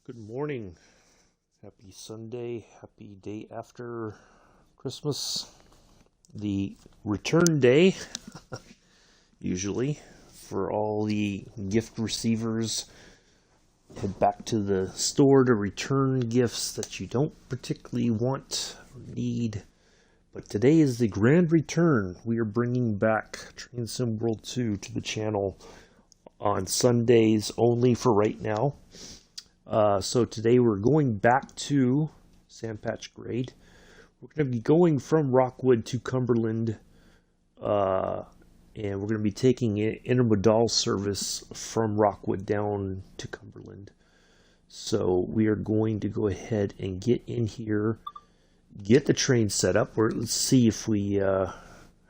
Good morning. Happy Sunday. Happy day after Christmas. The return day, usually, for all the gift receivers. Head back to the store to return gifts that you don't particularly want or need. But today is the grand return. We are bringing back Train Sim World 2 to the channel on Sundays only for right now. So today we're going back to Sandpatch Grade. We're going to be going from Rockwood to Cumberland, and we're going to be taking an intermodal service from Rockwood down to Cumberland. So we are going to go ahead and get in here, get the train set up. Let's see if we how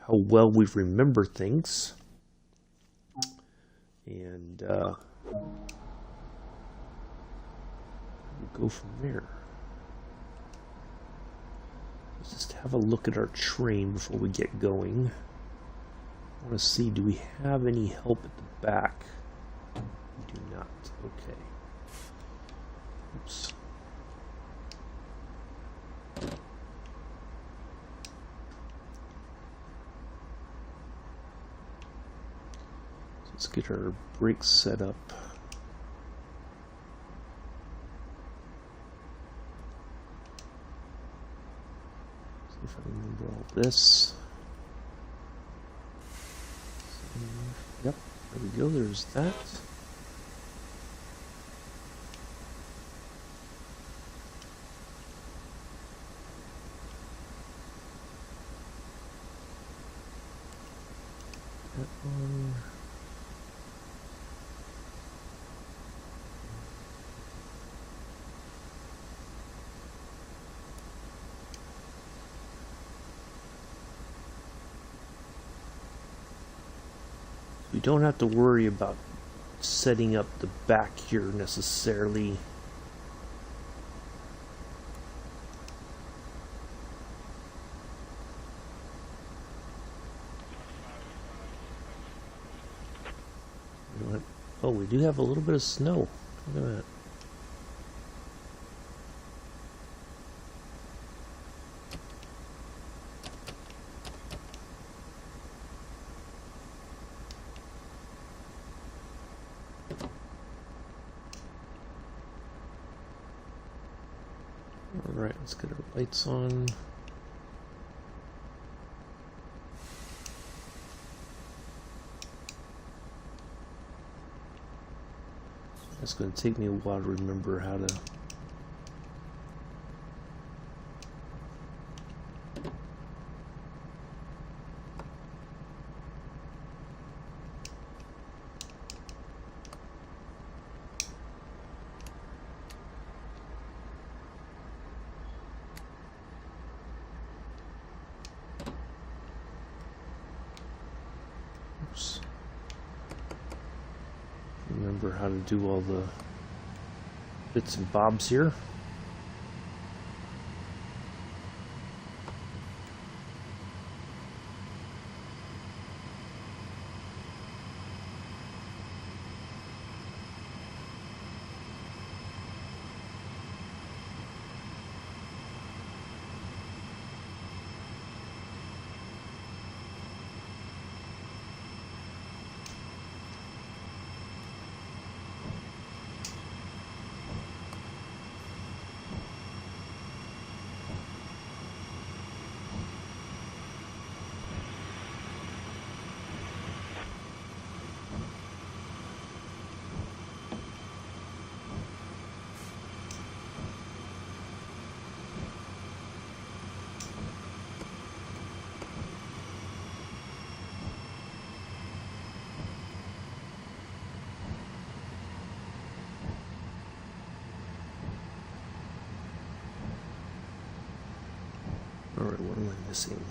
well we remember things, and we'll go from there. Let's just have a look at our train before we get going. I want to see, do we have any help at the back? We do not. Okay. Oops. So let's get our brakes set up. If I remember all this. Yep, there we go, there's that. That one. We don't have to worry about setting up the back here necessarily. You know what? Oh, we do have a little bit of snow. Look at that. Alright, let's get our lights on. It's going to take me a while to remember how to... remember how to do all the bits and bobs here. Alright, what am I missing?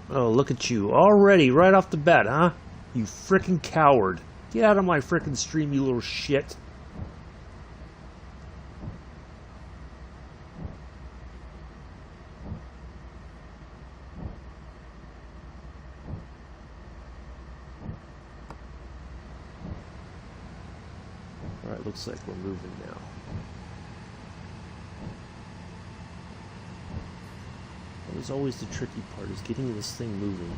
Oh, look at you. Already, right off the bat, huh? You frickin' coward. Get out of my frickin' stream, you little shit. Alright, looks like we're moving now. is always the tricky part, is getting this thing moving.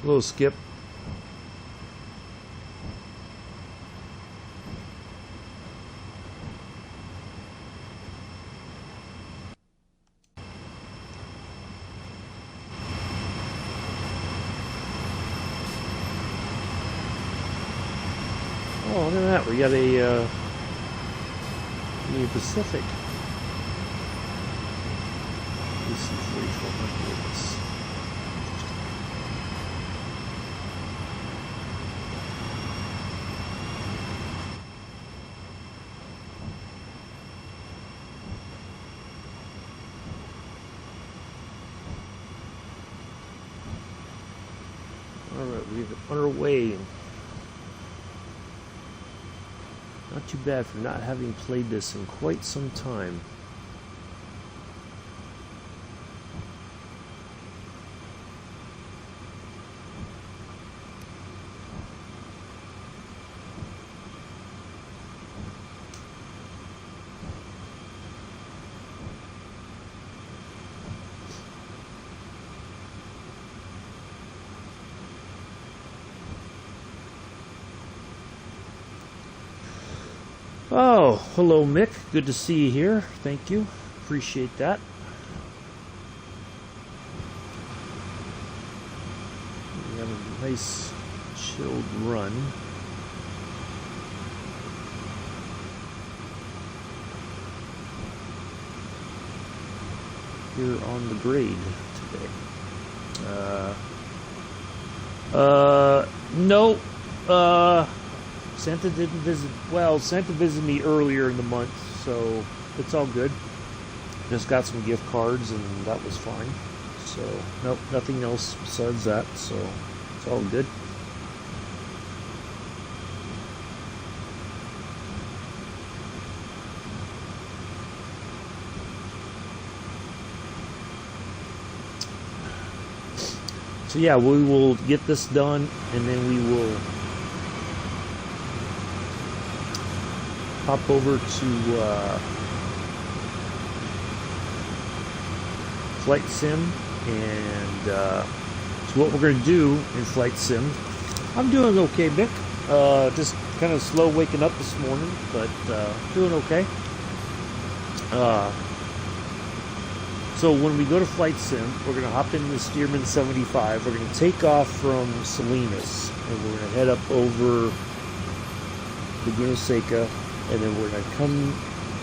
Hello, Skip. Oh, look at that. We got a Union Pacific. DC 4400. Alright, we're on our way. Not too bad for not having played this in quite some time. Oh, hello Mick. Good to see you here. Thank you. Appreciate that. We have a nice chilled run. Here on the grade today. No. Santa didn't visit. Well, Santa visited me earlier in the month, so it's all good. Just got some gift cards, and that was fine. So, nope, nothing else besides that, so it's all good. So yeah, we will get this done, and then we will hop over to Flight Sim, and so what we're going to do in Flight Sim, I'm doing okay, Mick. Just kind of slow waking up this morning, but doing okay. So when we go to Flight Sim, we're going to hop into the Stearman 75. We're going to take off from Salinas, and we're going to head up over Laguna Seca. And then we're going to come,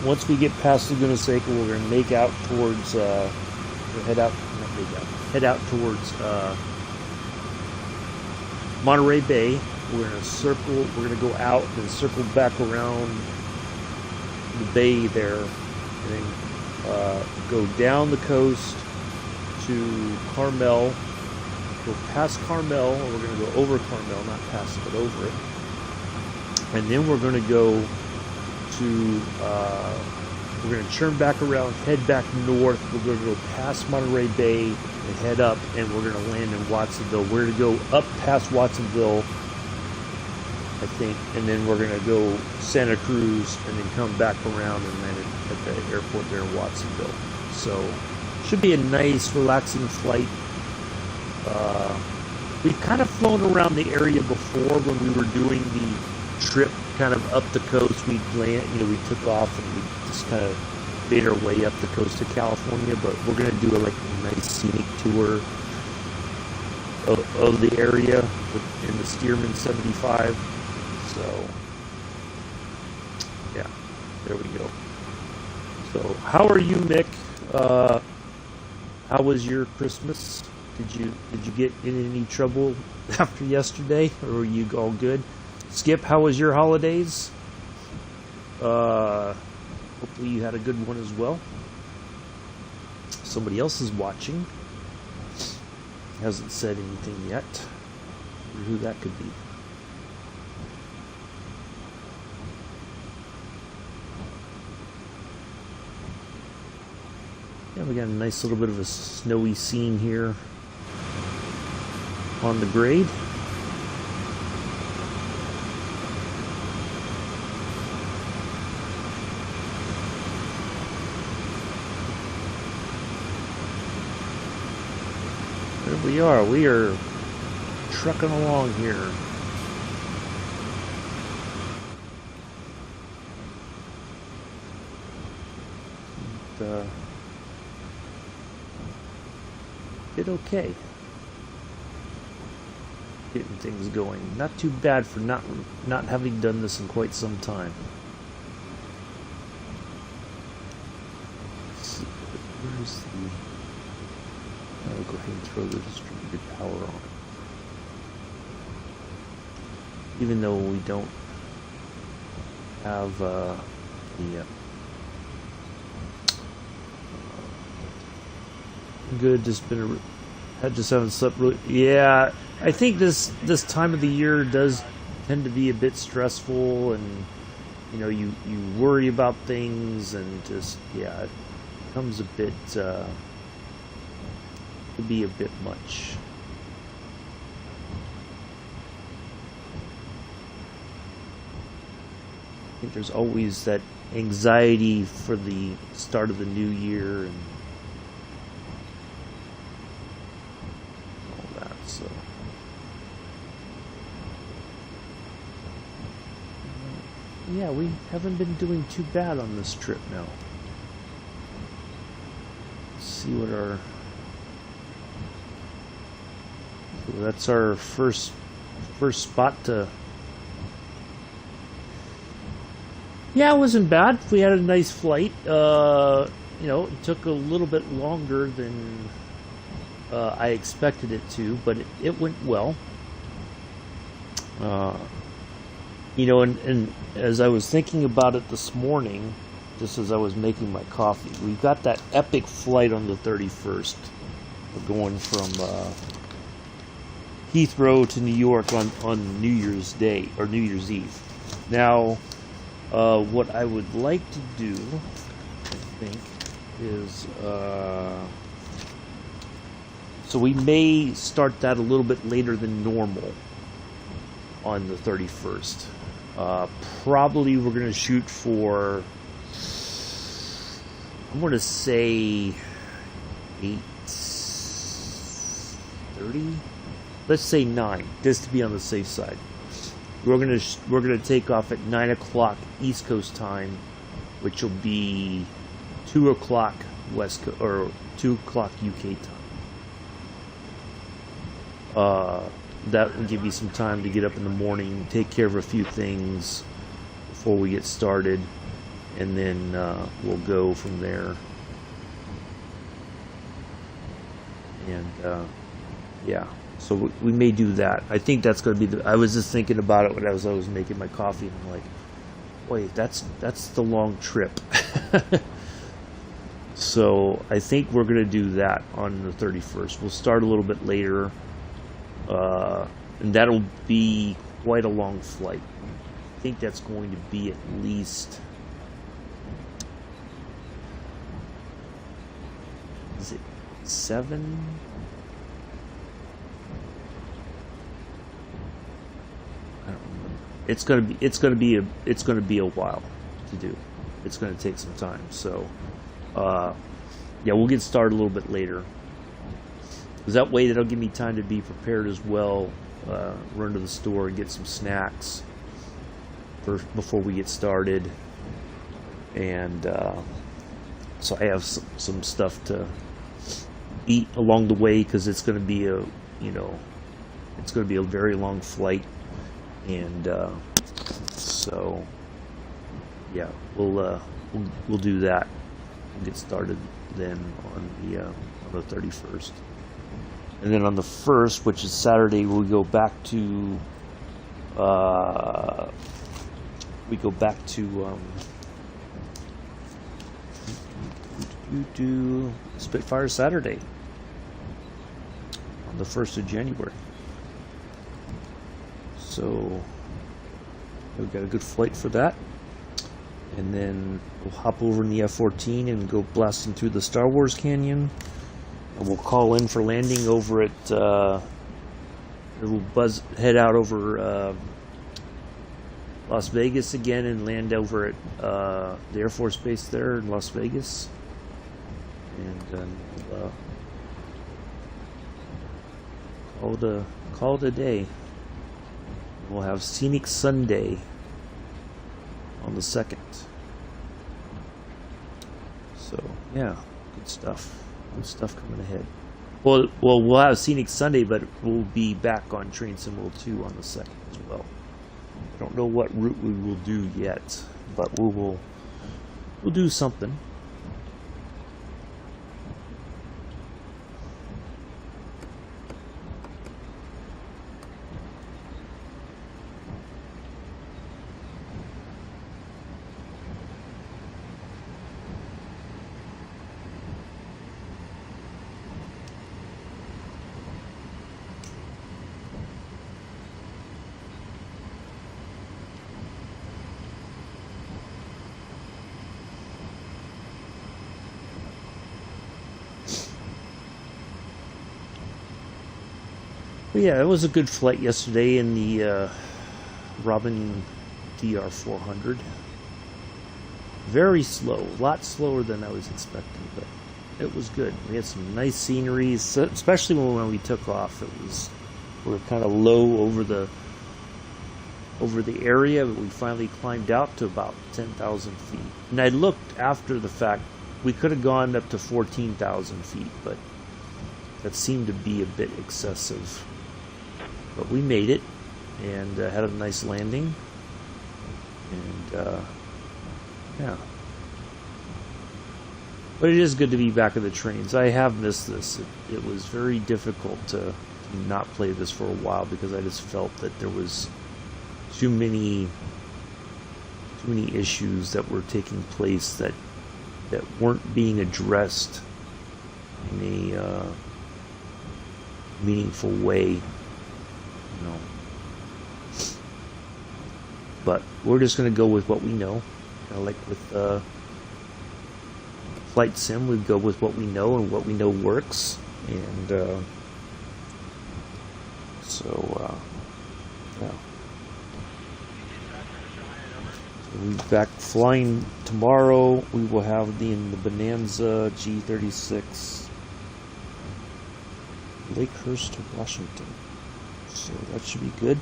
once we get past Laguna Seca, we're going to make out towards, head out towards Monterey Bay. We're going to circle, we're going to go out and circle back around the bay there, and then go down the coast to Carmel, go past Carmel, or we're going to go over Carmel, not past it, but over it. And then we're going to go to, we're going to turn back around, head back north. We're going to go past Monterey Bay and head up, and we're going to land in Watsonville. We're going to go up past Watsonville, I think, and then we're going to go Santa Cruz, and then come back around and land at the airport there in Watsonville. So, should be a nice, relaxing flight. We've kind of flown around the area before when we were doing the trip kind of up the coast. We took off and we just kind of made our way up the coast of California, but we're going to do a nice scenic tour of the area in the Stearman 75. So yeah, there we go. So how are you, Mick? How was your Christmas? Did you get in any trouble after yesterday, or were you all good? Skip, how was your holidays? Hopefully you had a good one as well. Somebody else is watching. Hasn't said anything yet. I wonder who that could be. Yeah, we got a nice little bit of a snowy scene here on the grade. There we are trucking along here. Did okay. Getting things going. Not too bad for not having done this in quite some time. Let's see, where's the... I'll go ahead and throw the distributed power on. Even though we don't have the good, just haven't slept really. Yeah, I think this time of the year does tend to be a bit stressful, and you know, you worry about things, and just, yeah, it becomes a bit could be a bit much. I think there's always that anxiety for the start of the new year and all that, so. Yeah, we haven't been doing too bad on this trip now. Let's see what our... So that's our first spot to... Yeah, it wasn't bad. We had a nice flight. You know, it took a little bit longer than I expected it to, but it went well. You know, and as I was thinking about it this morning, just as I was making my coffee, we got that epic flight on the 31st. We're going from Heathrow to New York on New Year's Day, or New Year's Eve. Now, what I would like to do, I think, is, so we may start that a little bit later than normal on the 31st. Probably we're going to shoot for, I'm going to say 8:30. Let's say 9, just to be on the safe side. We're gonna take off at 9 o'clock East Coast time, which will be 2 o'clock West Coast, or 2 o'clock UK time. That will give you some time to get up in the morning, take care of a few things before we get started, and then we'll go from there. And yeah, so we may do that. I think that's going to be I was just thinking about it when I was making my coffee, and I'm like, wait, that's the long trip. So I think we're going to do that on the 31st. We'll start a little bit later, and that'll be quite a long flight. I think that's going to be at least, is it 7? I don't remember. It's gonna be a while to do. It's gonna take some time. So, yeah, we'll get started a little bit later. Because that way, that'll give me time to be prepared as well. Run to the store and get some snacks before we get started, and so I have some stuff to eat along the way, because it's going to be it's going to be a very long flight, and so yeah, we'll do that. We'll get started then on the 31st. And then on the 1st, which is Saturday, we go back to Spitfire Saturday on the 1st of January. So we've got a good flight for that, and then we'll hop over in the F-14 and go blasting through the Star Wars Canyon, and we'll call in for landing over at we'll head out over Las Vegas again and land over at the Air Force Base there in Las Vegas, and then call it a day. We'll have Scenic Sunday on the 2nd. So yeah, good stuff coming ahead. Well, we'll have Scenic Sunday, but we'll be back on Train Sim World 2 on the 2nd as well. I don't know what route we will do yet, but we'll do something. But yeah, it was a good flight yesterday in the Robin DR400. Very slow, a lot slower than I was expecting, but it was good. We had some nice sceneries, especially when we took off. We were kind of low over the area, but we finally climbed out to about 10,000 feet. And I looked after the fact, we could have gone up to 14,000 feet, but that seemed to be a bit excessive. But we made it and had a nice landing, and yeah. But it is good to be back at the trains. I have missed this. It was very difficult to not play this for a while because I just felt that there was too many issues that were taking place that weren't being addressed in a meaningful way. But we're just going to go with what we know. Kind of like with Flight Sim, we go with what we know, and what we know works. And so yeah. So we're back flying tomorrow. We will have the Bonanza G36 Lakehurst to Washington. So that should be good.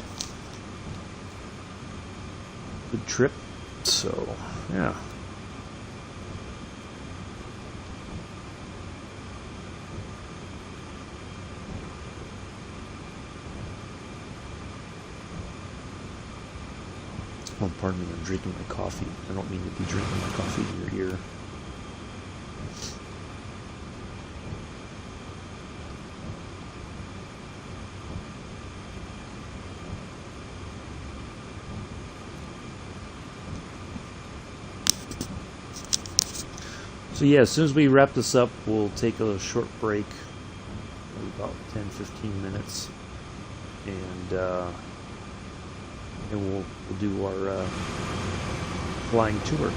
Good trip. So yeah. Oh, pardon me, I'm drinking my coffee. I don't mean to be drinking my coffee in your ear. So yeah, as soon as we wrap this up, we'll take a short break, about 10-15 minutes, and we'll do our flying tour.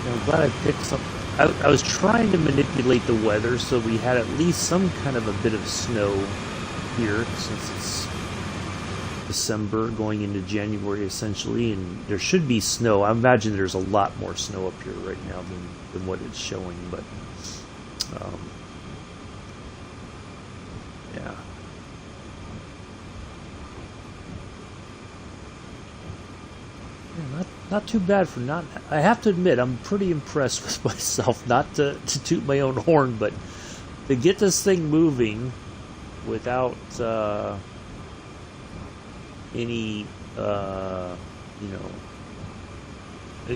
I'm glad I picked some. I was trying to manipulate the weather so we had at least some kind of a bit of snow here, since it's December going into January essentially, and there should be snow. I imagine there's a lot more snow up here right now than what it's showing, but yeah. Yeah, not too bad for not. I have to admit, I'm pretty impressed with myself. Not to toot my own horn, but to get this thing moving without any,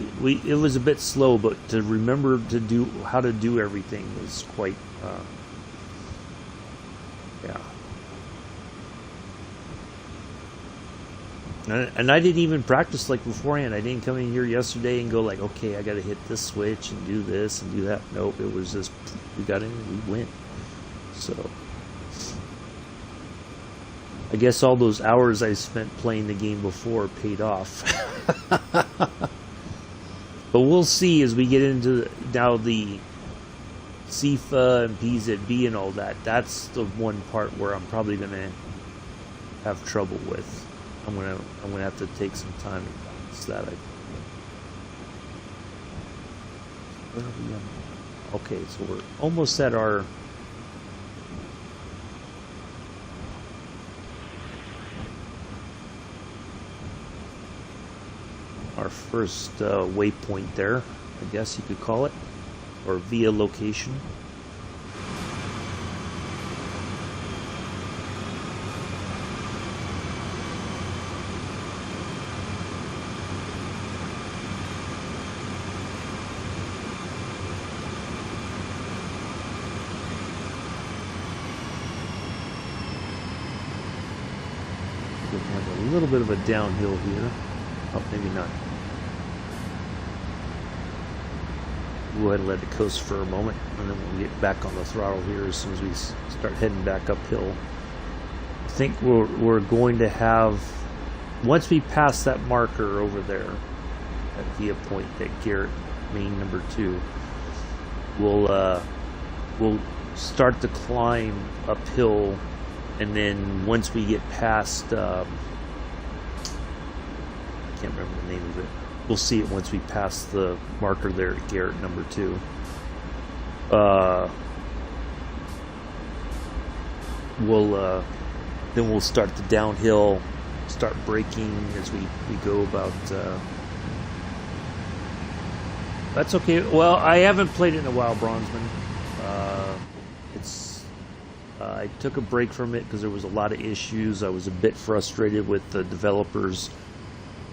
it was a bit slow, but to remember to do how to do everything was quite, yeah. And I didn't even practice like beforehand. I didn't come in here yesterday and go like, okay, I got to hit this switch and do this and do that. Nope, it was just we got in and we went. So I guess all those hours I spent playing the game before paid off. But we'll see as we get into now the CIFA and PZB and all that. That's the one part where I'm probably gonna have trouble with. I'm gonna have to take some time to practice that. Where are we at? Okay, so we're almost at our first waypoint there, I guess you could call it, or via location. We have a little bit of a downhill here. Oh, maybe not. Go ahead and let it coast for a moment, and then we'll get back on the throttle here as soon as we start heading back uphill. I think we're going to have, once we pass that marker over there, that via point, that Garrett Main No. 2, we'll start the climb uphill, and then once we get past, I can't remember the name of it. We'll see it once we pass the marker there at Garrett No. 2. Then we'll start the downhill, start braking as we go about. That's okay. Well, I haven't played it in a while, Bronzeman. I took a break from it because there was a lot of issues. I was a bit frustrated with the developers,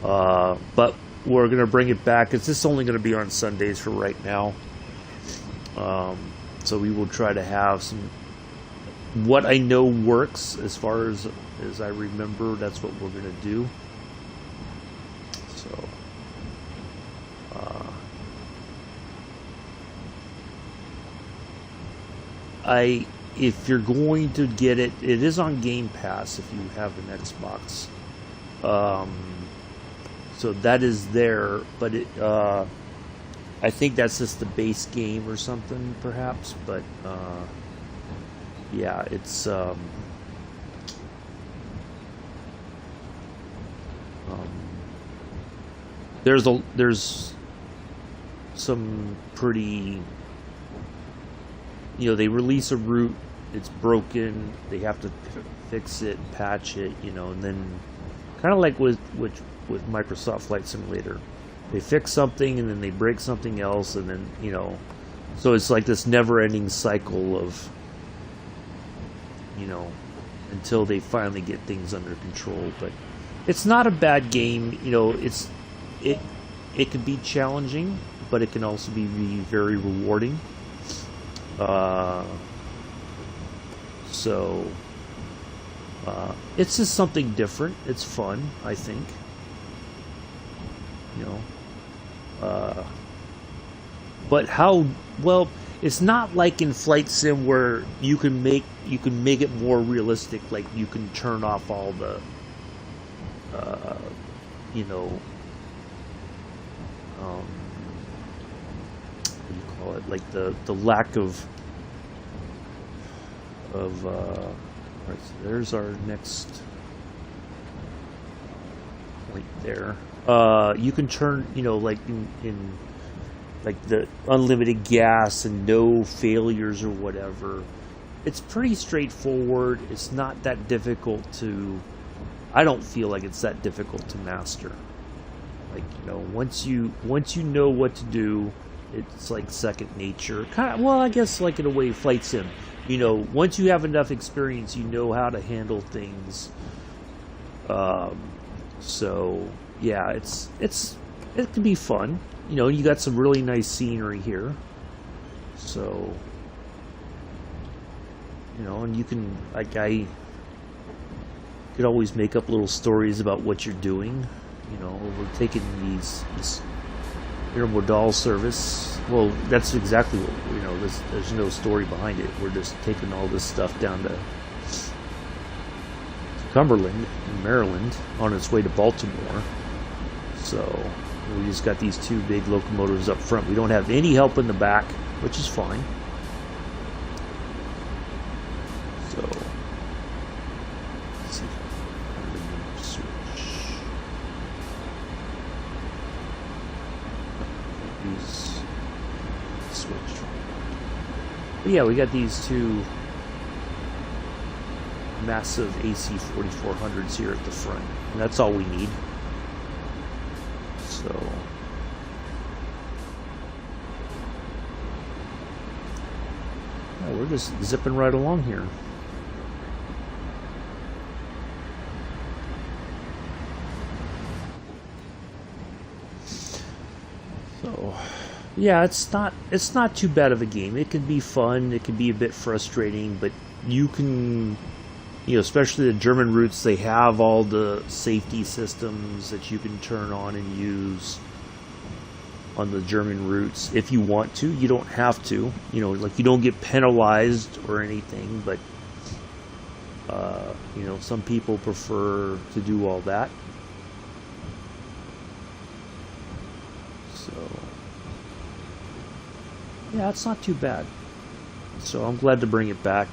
but we're going to bring it back. It's just only going to be on Sundays for right now. So we will try to have some, what I know works as far as I remember, that's what we're going to do. So, if you're going to get it, it is on Game Pass if you have an Xbox. So that is there, but I think that's just the base game or something, perhaps. But yeah, it's there's some pretty, they release a route, it's broken, they have to fix it, patch it, and then kind of like with Microsoft Flight Simulator, they fix something and then they break something else, and then so it's like this never-ending cycle of until they finally get things under control. But it's not a bad game. It can be challenging, but it can also be very rewarding. So it's just something different. It's fun, I think. But how well? It's not like in Flight Sim where you can make it more realistic. Like you can turn off all the, what do you call it? Like the lack of. Right, so there's our next point there. You can turn, like in like the unlimited gas and no failures or whatever. It's pretty straightforward. It's not that difficult to. I don't feel like it's that difficult to master. Like once you know what to do, it's like second nature. Kind of, well, I guess like in a way, Flight Sim. Once you have enough experience, you know how to handle things. So yeah, it can be fun. You got some really nice scenery here. So and you can I could always make up little stories about what you're doing. We're taking this intermodal service. Well, that's exactly what there's no story behind it. We're just taking all this stuff down to Cumberland in Maryland on its way to Baltimore. So we just got these two big locomotives up front. We don't have any help in the back, which is fine. So let's see. Switch. Use switch. But yeah, we got these two massive AC 4400s here at the front, and that's all we need. So yeah, we're just zipping right along here. So yeah, it's not too bad of a game. It can be fun, it can be a bit frustrating, but you can, you know, especially the German routes, they have all the safety systems that you can turn on and use on the German routes if you want to. You don't have to, you know, like you don't get penalized or anything, but you know, some people prefer to do all that. So yeah, it's not too bad. So I'm glad to bring it back.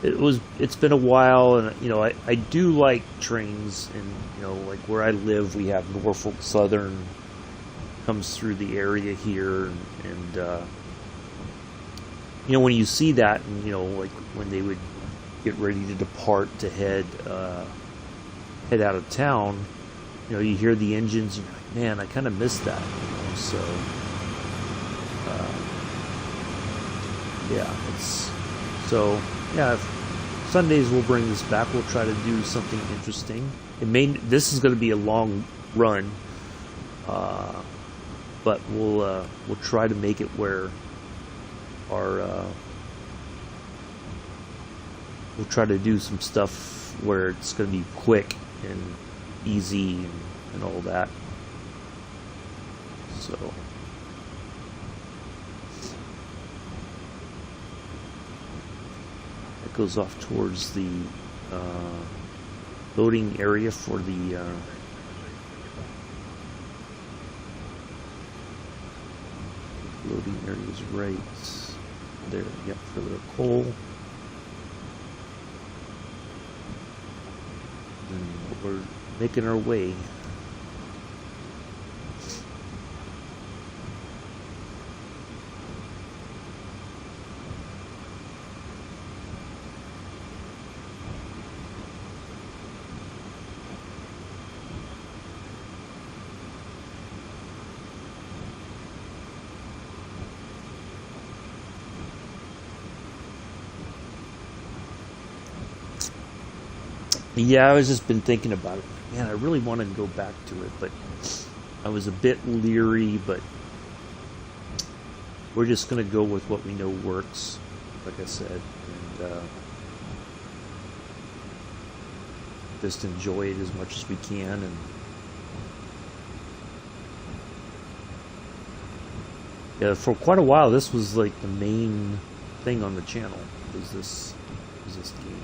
It's been a while, and you know, I do like trains, and you know, like where I live, we have Norfolk Southern comes through the area here, and you know, when you see that, and you know, like when they would get ready to depart to head out of town, you know, you hear the engines, and you're like, man, I kind of miss that, you know, so yeah, Sundays we'll bring this back. We'll try to do something interesting. This is going to be a long run, but we'll try to make it where we'll try to do some stuff where it's going to be quick and easy and all that. So. Goes off towards the loading area for the loading area is right there. Yep, for the coal. And we're making our way. Yeah, I was just been thinking about it. Man, I really want to go back to it, but I was a bit leery, but we're just going to go with what we know works, like I said, and just enjoy it as much as we can. And yeah, for quite a while, this was like the main thing on the channel, was this game.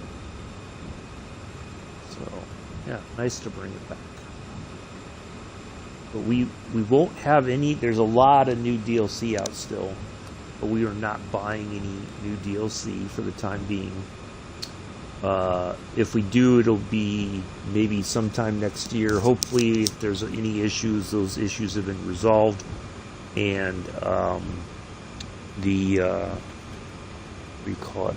So, yeah, nice to bring it back. But we won't have any. There's a lot of new DLC out still, but we are not buying any new DLC for the time being. If we do, it'll be maybe sometime next year. Hopefully, if there's any issues, those issues have been resolved, and what do you call it?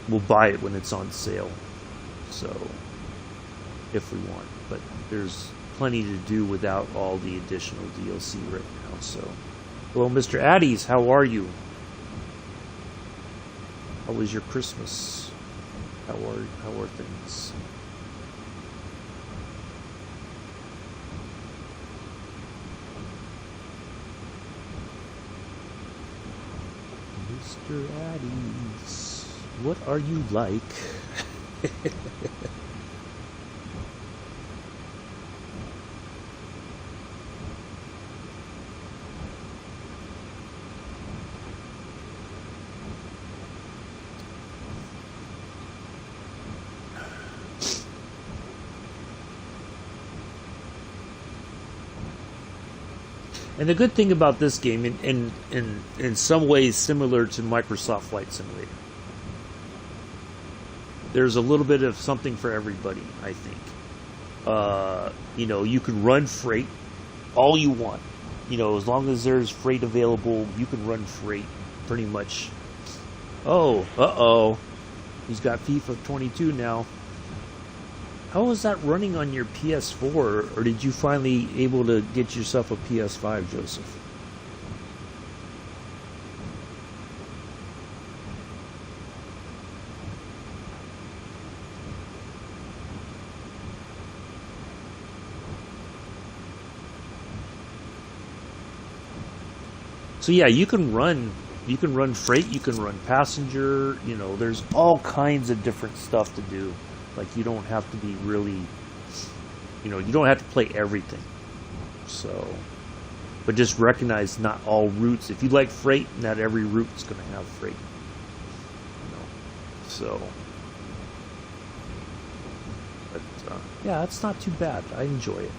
We'll buy it when it's on sale, so if we want, but there's plenty to do without all the additional DLC right now. So, hello, Mr. Addies, how are you? How was your Christmas? How are things? Mr. Addies, what are you like? And the good thing about this game, in some ways similar to Microsoft Flight Simulator, there's a little bit of something for everybody, I think. You know, you can run freight all you want. You know, as long as there's freight available, you can run freight pretty much. Oh, uh-oh. He's got FIFA 22 now. How is that running on your PS4, or did you finally able to get yourself a PS5, Joseph? So yeah, you can run freight, you can run passenger, you know, there's all kinds of different stuff to do. Like, you don't have to be really, you know, you don't have to play everything. So, but just recognize not all routes. If you like freight, not every route's going to have freight. You know, so, but yeah, it's not too bad. I enjoy it.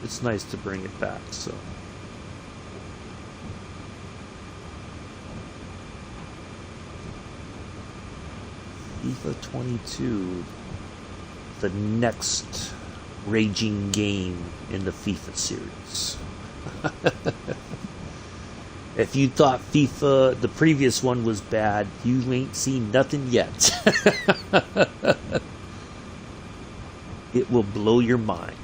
It's nice to bring it back. So. FIFA 22, the next raging game in the FIFA series. If you thought FIFA, the previous one, was bad, you ain't seen nothing yet. It will blow your mind.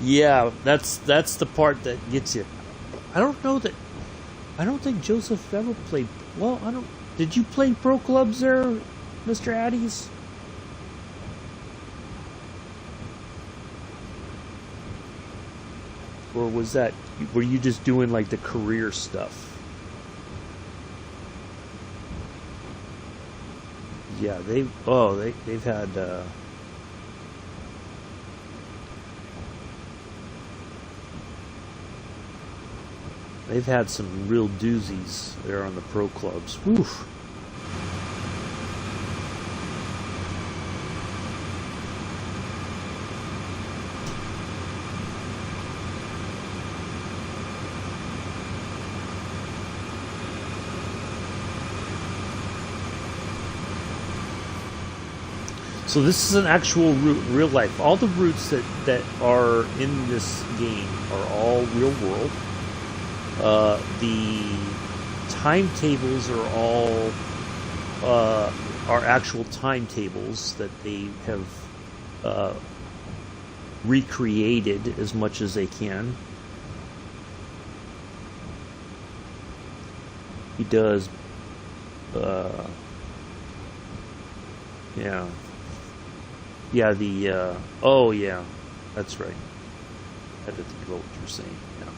Yeah, that's the part that gets you. I don't think Joseph ever played. Well, did you play pro clubs there, Mr. Addies? Or were you just doing like the career stuff? Yeah, they've had they've had some real doozies there on the pro clubs. Oof. So this is an actual route in real life. All the routes that are in this game are all real world. The timetables are all are actual timetables that they have recreated as much as they can. He does, yeah. Yeah, oh yeah, that's right. I had to think about what you're saying, yeah.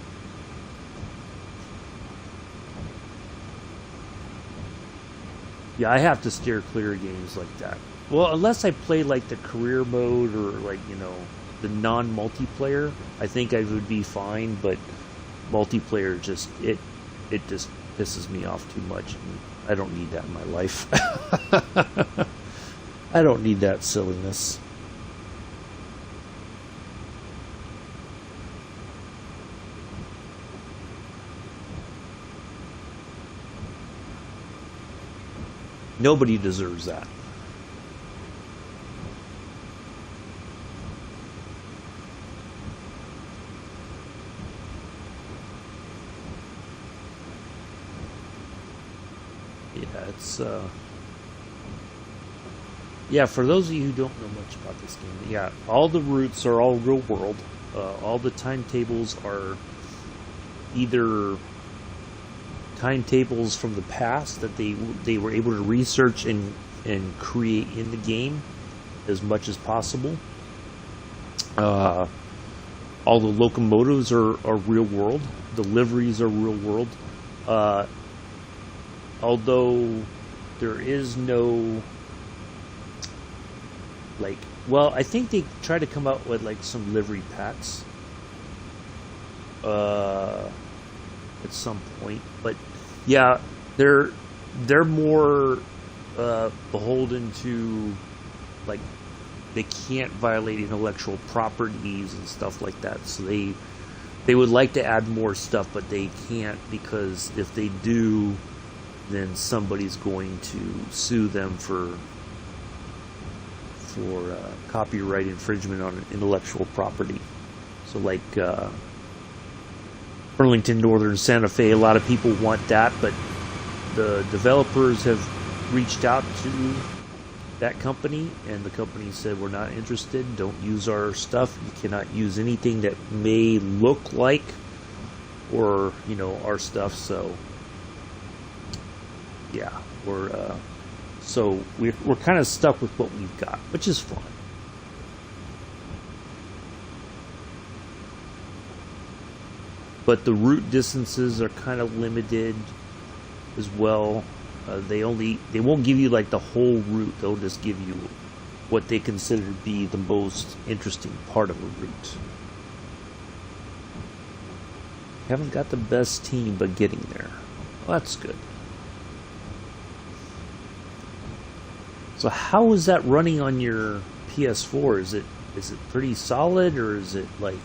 Yeah, I have to steer clear of games like that. Well, unless I play like the career mode or like, you know, the non-multiplayer, I think I would be fine, but multiplayer just pisses me off too much. And I don't need that in my life. I don't need that silliness. Nobody deserves that. Yeah, it's yeah, for those of you who don't know much about this game, yeah, all the routes are all real world. All the timetables are either timetables from the past that they were able to research and create in the game as much as possible. All the locomotives are real world. The liveries are real world. although there is no, like, well, I think they try to come out with like some livery packs at some point, but yeah, they're more beholden to, like, they can't violate intellectual properties and stuff like that, so they would like to add more stuff, but they can't, because if they do, then somebody's going to sue them for copyright infringement on intellectual property. So like Burlington Northern Santa Fe, a lot of people want that, but the developers have reached out to that company, and the company said, we're not interested, don't use our stuff, you cannot use anything that may look like, or, you know, our stuff. So yeah, we're kind of stuck with what we've got, which is fine. But the route distances are kind of limited as well. They won't give you like the whole route. They'll just give you what they consider to be the most interesting part of a route. Haven't got the best team, but getting there. Well, that's good. So how is that running on your PS4? Is it pretty solid, or is it like,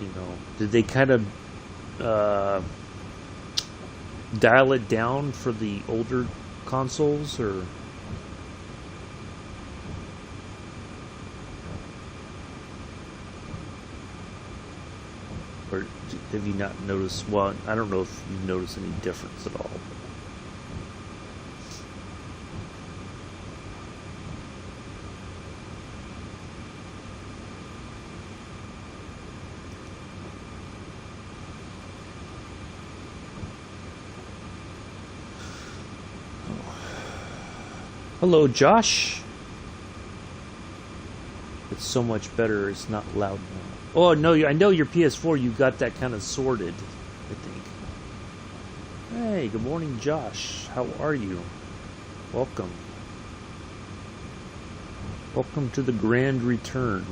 you know, did they kind of dial it down for the older consoles, or have you not noticed? Well, I don't know if you've noticed any difference at all. Hello, Josh. It's so much better. It's not loud now. Oh, no, I know your PS4, you got that kind of sorted, I think. Hey, good morning, Josh. How are you? Welcome. Welcome to the grand return.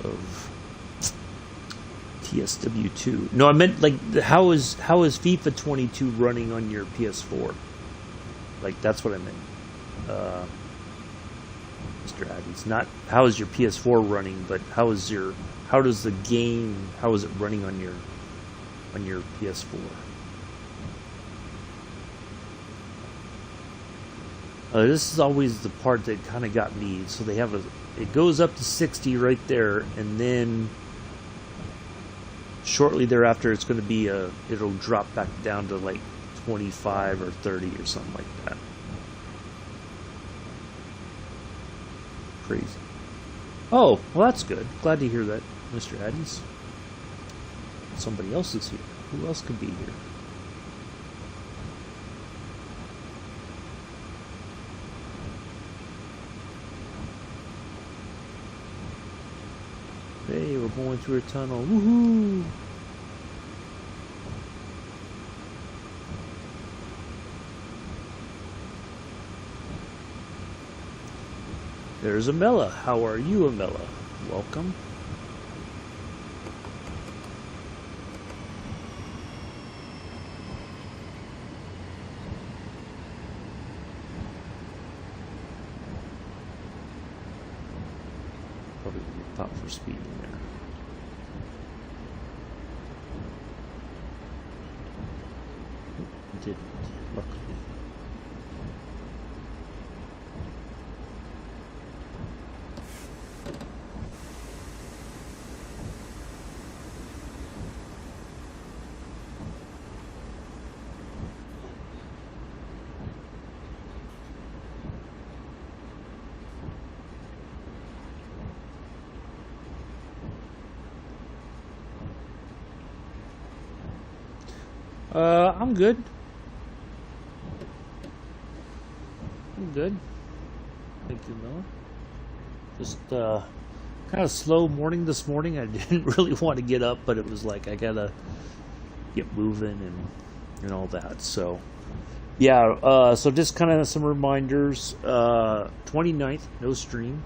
Of TSW2. No, I meant like how is FIFA 22 running on your PS4? Like that's what I meant, Mr. Adams. Not how is your PS4 running, but how is it running on your PS4? This is always the part that kind of got me. So they have it goes up to 60 right there, and then shortly thereafter it's going to be it'll drop back down to like 25 or 30 or something like that. Crazy. Oh, well, that's good. Glad to hear that, Mr. Addies. Somebody else is here. Who else could be here? Hey, we're going through a tunnel. Woohoo! There's Amela. How are you, Amela? Welcome. Probably pop for speed in there. Didn't, luckily. I'm good. I'm good. Thank you, Noah. Just kind of slow morning this morning. I didn't really want to get up, but it was like I gotta get moving and all that. So yeah. So just kind of some reminders. 29th, no stream.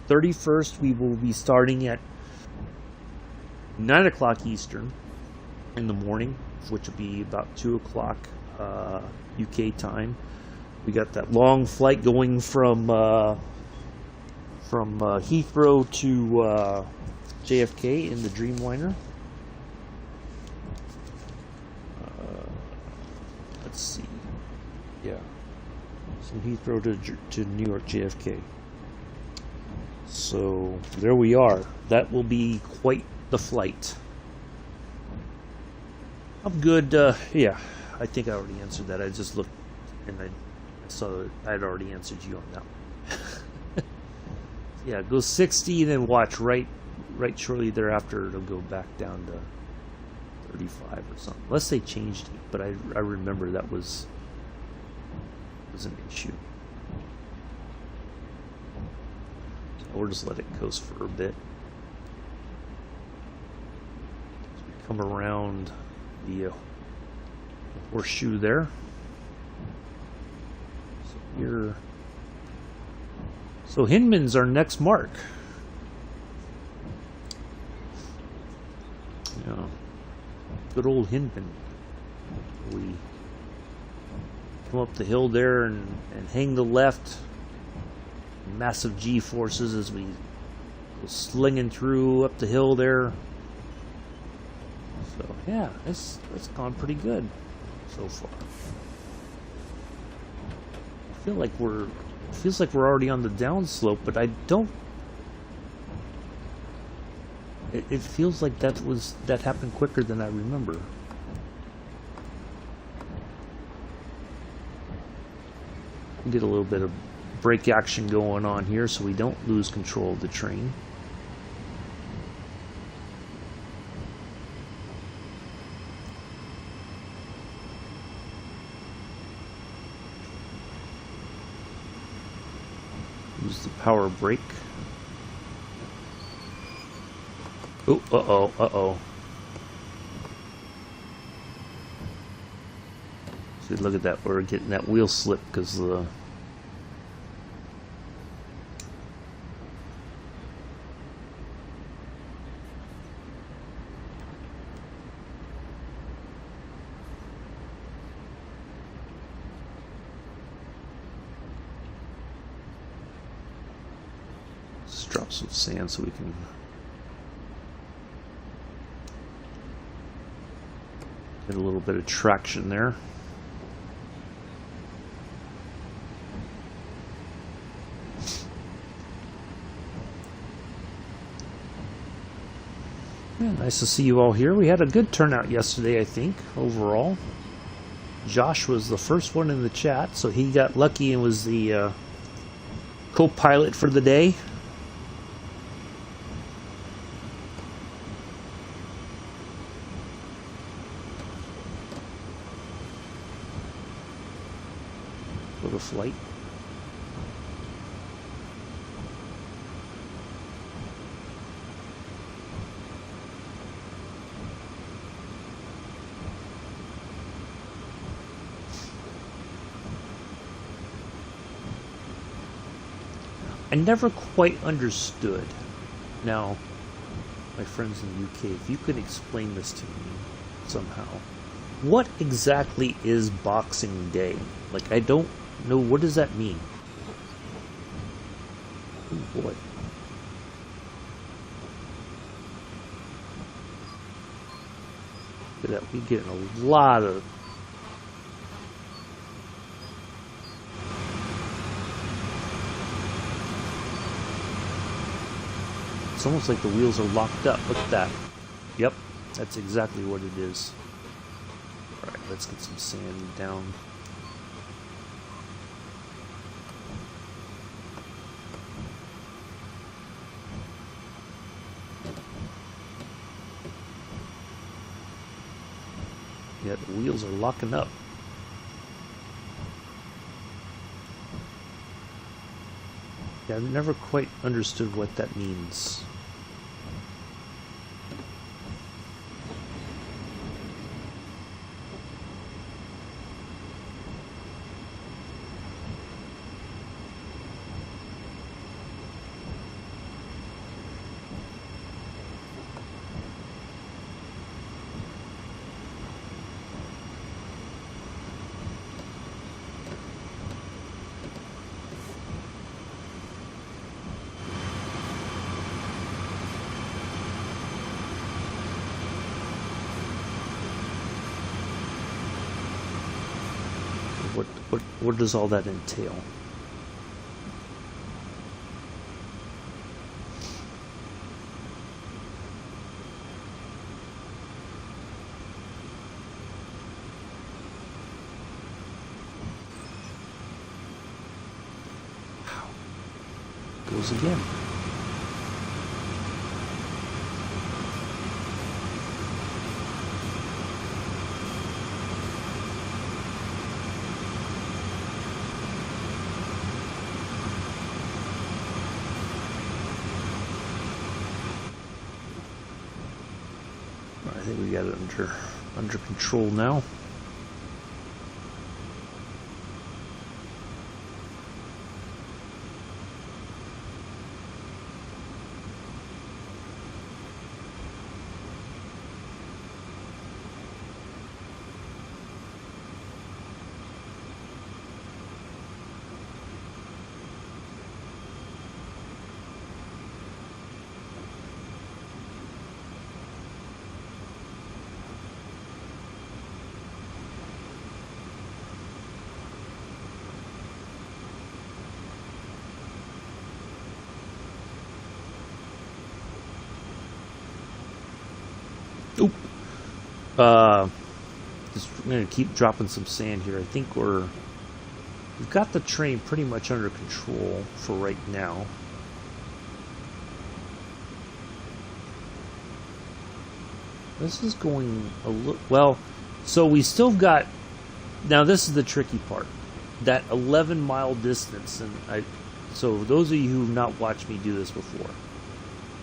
31st, we will be starting at 9 o'clock Eastern in the morning, which will be about 2 o'clock UK time. We got that long flight going from Heathrow to JFK in the Dreamliner. Let's see. Yeah. From Heathrow to New York JFK. So there we are. That will be quite the flight. I'm good. Yeah, I think I already answered that. I just looked and I saw that I'd already answered you on that one. Yeah, go 60 and then watch right shortly thereafter. It'll go back down to 35 or something. Unless they changed it, but I remember that was an issue. So we'll just let it coast for a bit. As we come around the horseshoe there. So here. So Hinman's our next mark. Yeah. Good old Hinman. We come up the hill there and hang the left. Massive G forces as we go slinging through up the hill there. So yeah, it's gone pretty good so far. Feels like we're already on the downslope, but I don't. It feels like that happened quicker than I remember. Get a little bit of brake action going on here so we don't lose control of the train. Use the power brake. Oh, uh-oh. See, look at that. We're getting that wheel slip because the just drop some sand so we can get a little bit of traction there. Yeah, nice to see you all here. We had a good turnout yesterday, I think, overall. Josh was the first one in the chat, so he got lucky and was the co-pilot for the day. For the flight. I never quite understood. Now, my friends in the UK, if you could explain this to me somehow. What exactly is Boxing Day? Like, I don't know. What does that mean? Oh boy. Look at that. We get a lot of... It's almost like the wheels are locked up. Look at that. Yep, that's exactly what it is. Alright, let's get some sand down. Yeah, the wheels are locking up. Yeah, I've never quite understood what that means. What does all that entail? Wow. Goes again. I think we got it under control now. Oop. Just going to keep dropping some sand here. I think we've got the train pretty much under control for right now. This is going a little well. So we still got. Now this is the tricky part. That 11-mile distance, and so those of you who have not watched me do this before.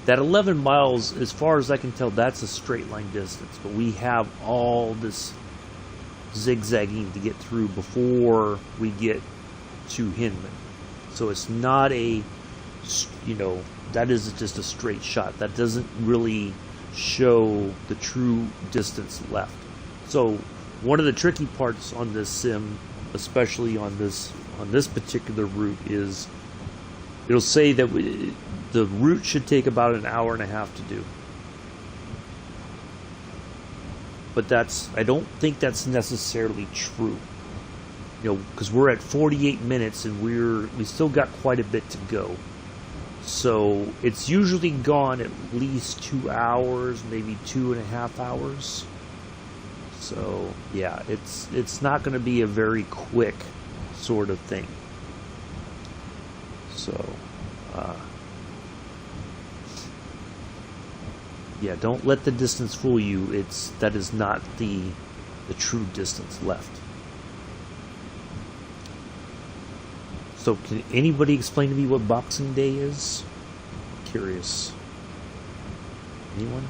That 11 miles, as far as I can tell, that's a straight line distance. But we have all this zigzagging to get through before we get to Hinman. So it's not a, that is just a straight shot. That doesn't really show the true distance left. So one of the tricky parts on this sim, especially on this particular route, is it'll say that the route should take about an hour and a half to do. But I don't think that's necessarily true. Because we're at 48 minutes and we still got quite a bit to go. So it's usually gone at least 2 hours, maybe 2.5 hours. So yeah, it's not going to be a very quick sort of thing. So yeah, don't let the distance fool you. That is not the true distance left. So can anybody explain to me what Boxing Day is? I'm curious. Anyone?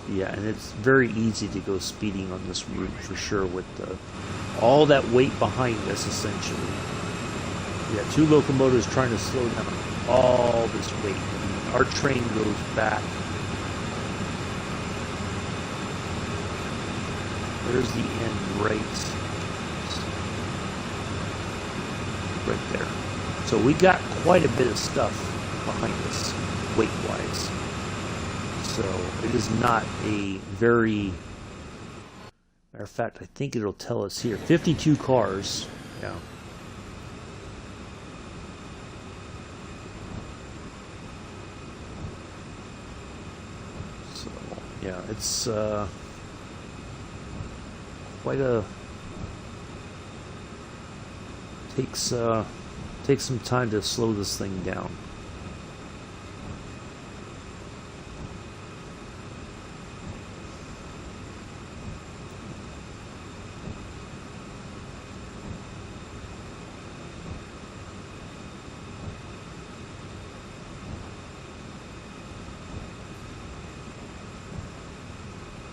Yeah, and it's very easy to go speeding on this route for sure with all that weight behind us, essentially. Yeah, 2 locomotives trying to slow down all this weight. Our train goes back. There's the end right there. So we got quite a bit of stuff behind us, weight-wise. So it is not a very, matter of fact, I think it'll tell us here, 52 cars. Yeah. Yeah, it's quite a takes some time to slow this thing down.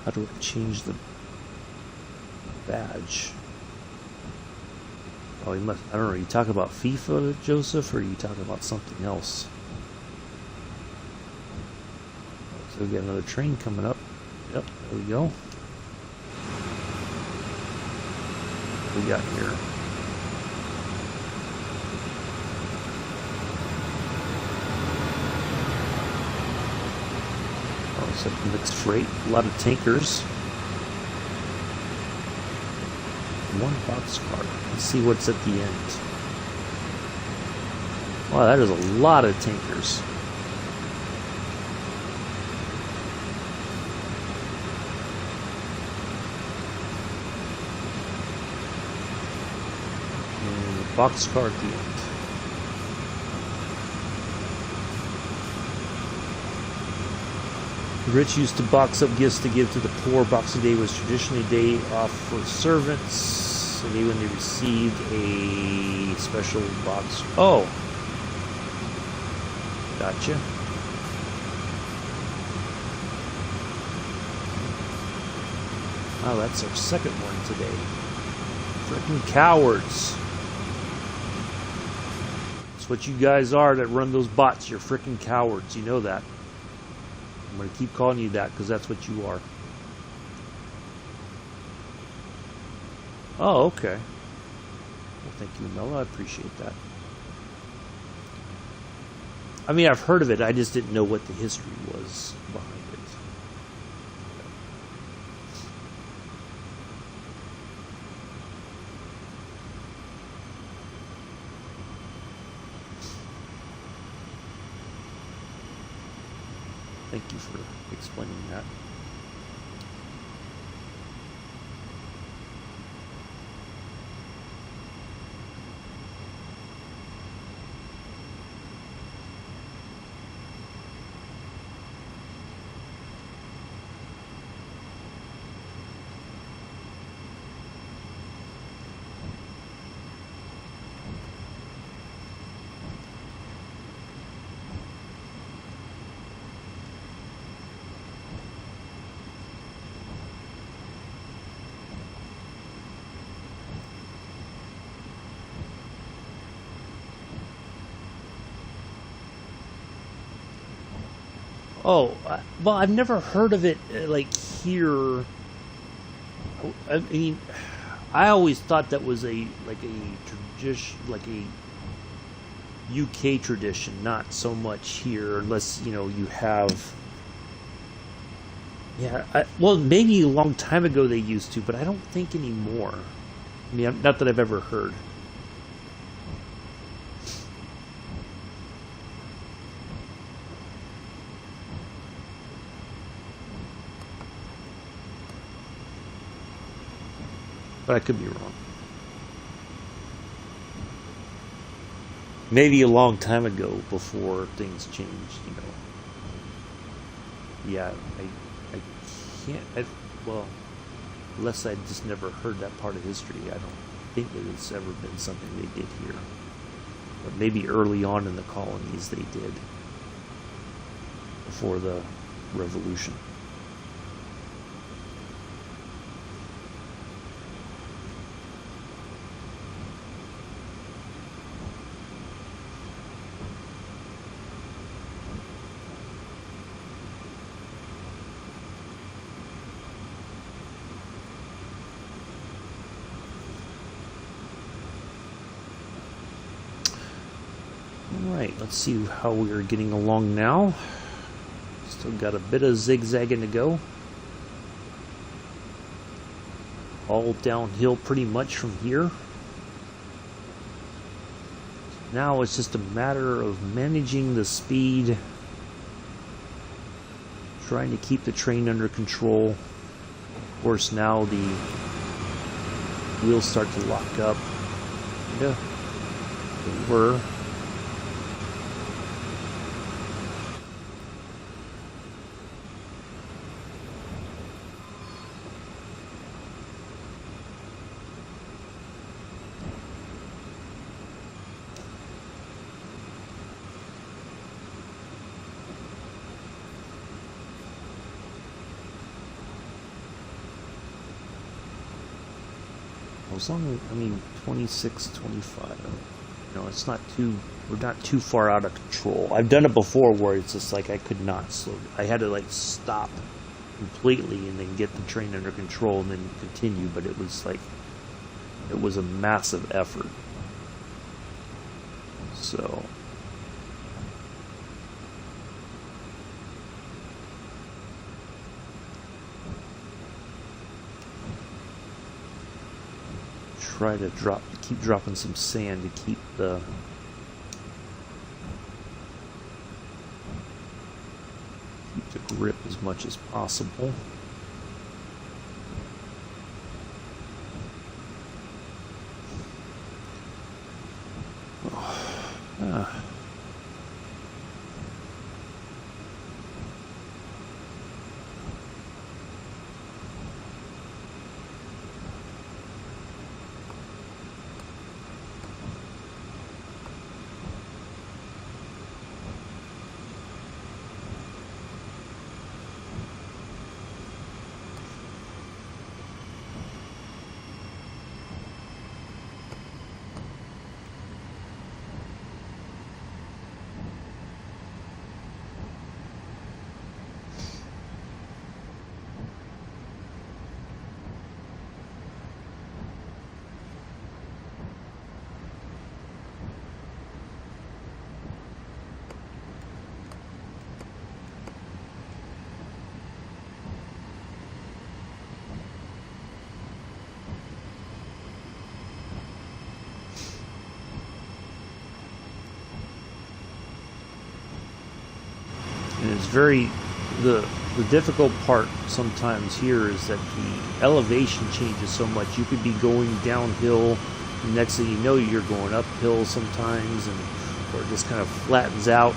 How do I change the badge? Oh, you must, I don't know, are you talking about FIFA, Joseph, or are you talking about something else? So we got another train coming up. Yep, there we go. What we got here? Mixed freight, a lot of tankers. One boxcar. Let's see what's at the end. Wow, that is a lot of tankers. And the boxcar at the end. The rich used to box up gifts to give to the poor. Boxing Day was traditionally a day off for servants, and when they received a special box. Oh, gotcha. Oh, that's our second one today. Frickin' cowards. That's what you guys are that run those bots. You're frickin' cowards. You know that. I'm going to keep calling you that because that's what you are. Oh, okay. Well, thank you, Mella. I appreciate that. I mean, I've heard of it. I just didn't know what the history was behind it. Thank you for explaining that. Oh, well, I've never heard of it like here. I mean, I always thought that was a tradition, like a UK tradition, not so much here, unless you know you have. Yeah, well, maybe a long time ago they used to, but I don't think anymore. I mean, not that I've ever heard. But I could be wrong. Maybe a long time ago before things changed, you know. Yeah, I can't, well, unless I just never heard that part of history, I don't think that it's ever been something they did here. But maybe early on in the colonies they did, before the revolution. Alright, let's see how we are getting along now. Still got a bit of zigzagging to go. All downhill pretty much from here. Now it's just a matter of managing the speed. trying to keep the train under control. Of course, now the wheels start to lock up. Yeah, they were. As long as, I mean, 26, 25, you know, it's not too, we're not too far out of control. I've done it before where it's just like I could not slow, I had to like stop completely and then get the train under control and then continue, but it was like, it was a massive effort. So try to keep dropping some sand to keep the grip as much as possible. And it's very, the difficult part sometimes here is that the elevation changes so much. You could be going downhill, and next thing you know you're going uphill sometimes, and or it just kind of flattens out.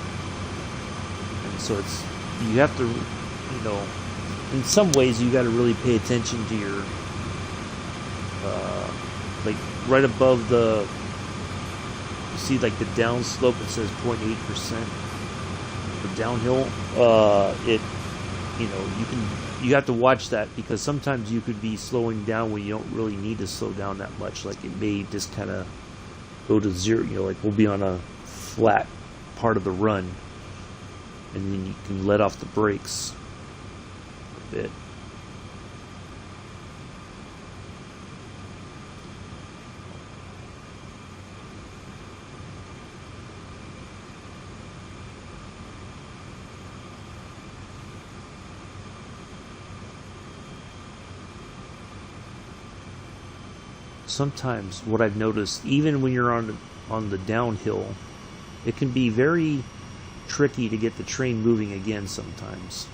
And so it's, you have to, you know, in some ways you got to really pay attention to your, like right above the, you see like the downslope, it says 0.8%. Downhill, it, you know, you have to watch that, because sometimes you could be slowing down when you don't really need to slow down that much. Like it may just kind of go to zero, you know, like we'll be on a flat part of the run and then you can let off the brakes a bit. Sometimes what I've noticed, even when you're on the downhill, it can be very tricky to get the train moving again sometimes.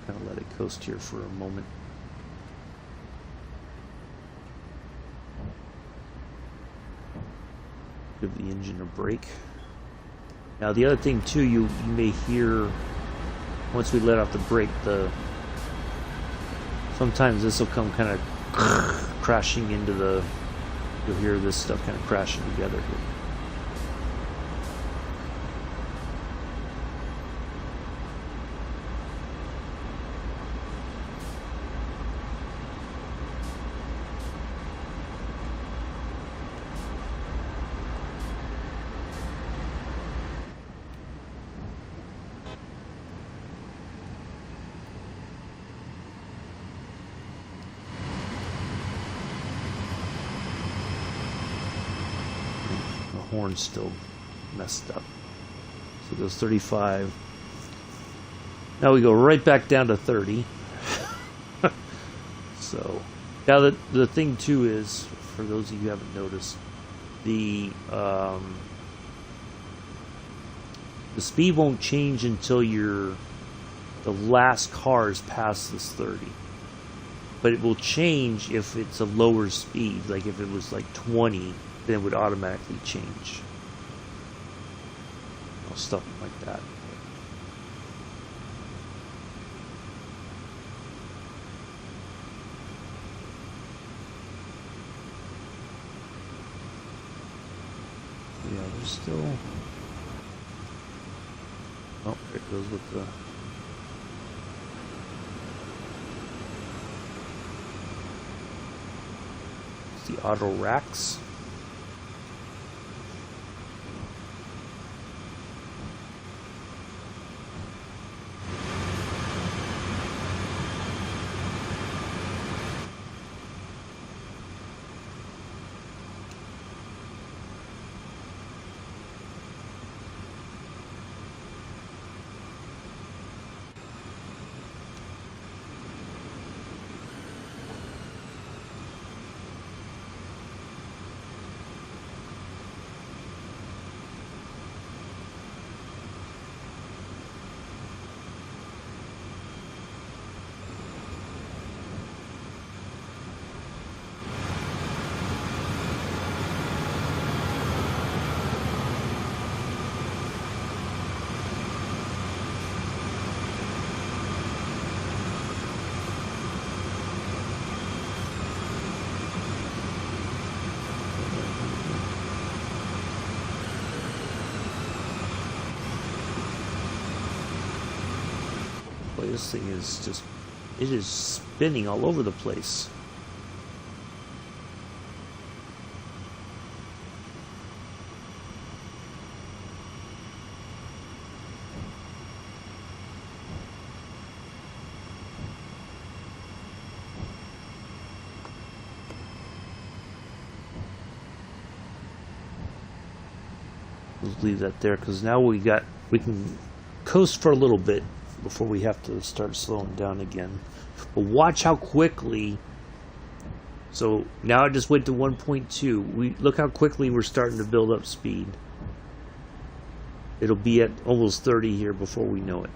Kind of let it coast here for a moment. Give the engine a break. Now the other thing too, you may hear, once we let off the brake, sometimes this will come kind of crashing into the, you'll hear this stuff kind of crashing together here. Horn's still messed up. So it goes 35. Now we go right back down to 30. So Now the thing too is, for those of you who haven't noticed, the speed won't change until the last car is past this 30. But it will change if it's a lower speed. Like if it was like 20, then it would automatically change. Or stuff like that. Yeah, there's still... Oh, there it goes with the... the auto racks. Boy, this thing is just, it is spinning all over the place. Let's leave that there, because now we can coast for a little bit before we have to start slowing down again. But watch how quickly. So now I just went to 1.2. Look how quickly we're starting to build up speed. It'll be at almost 30 here before we know it.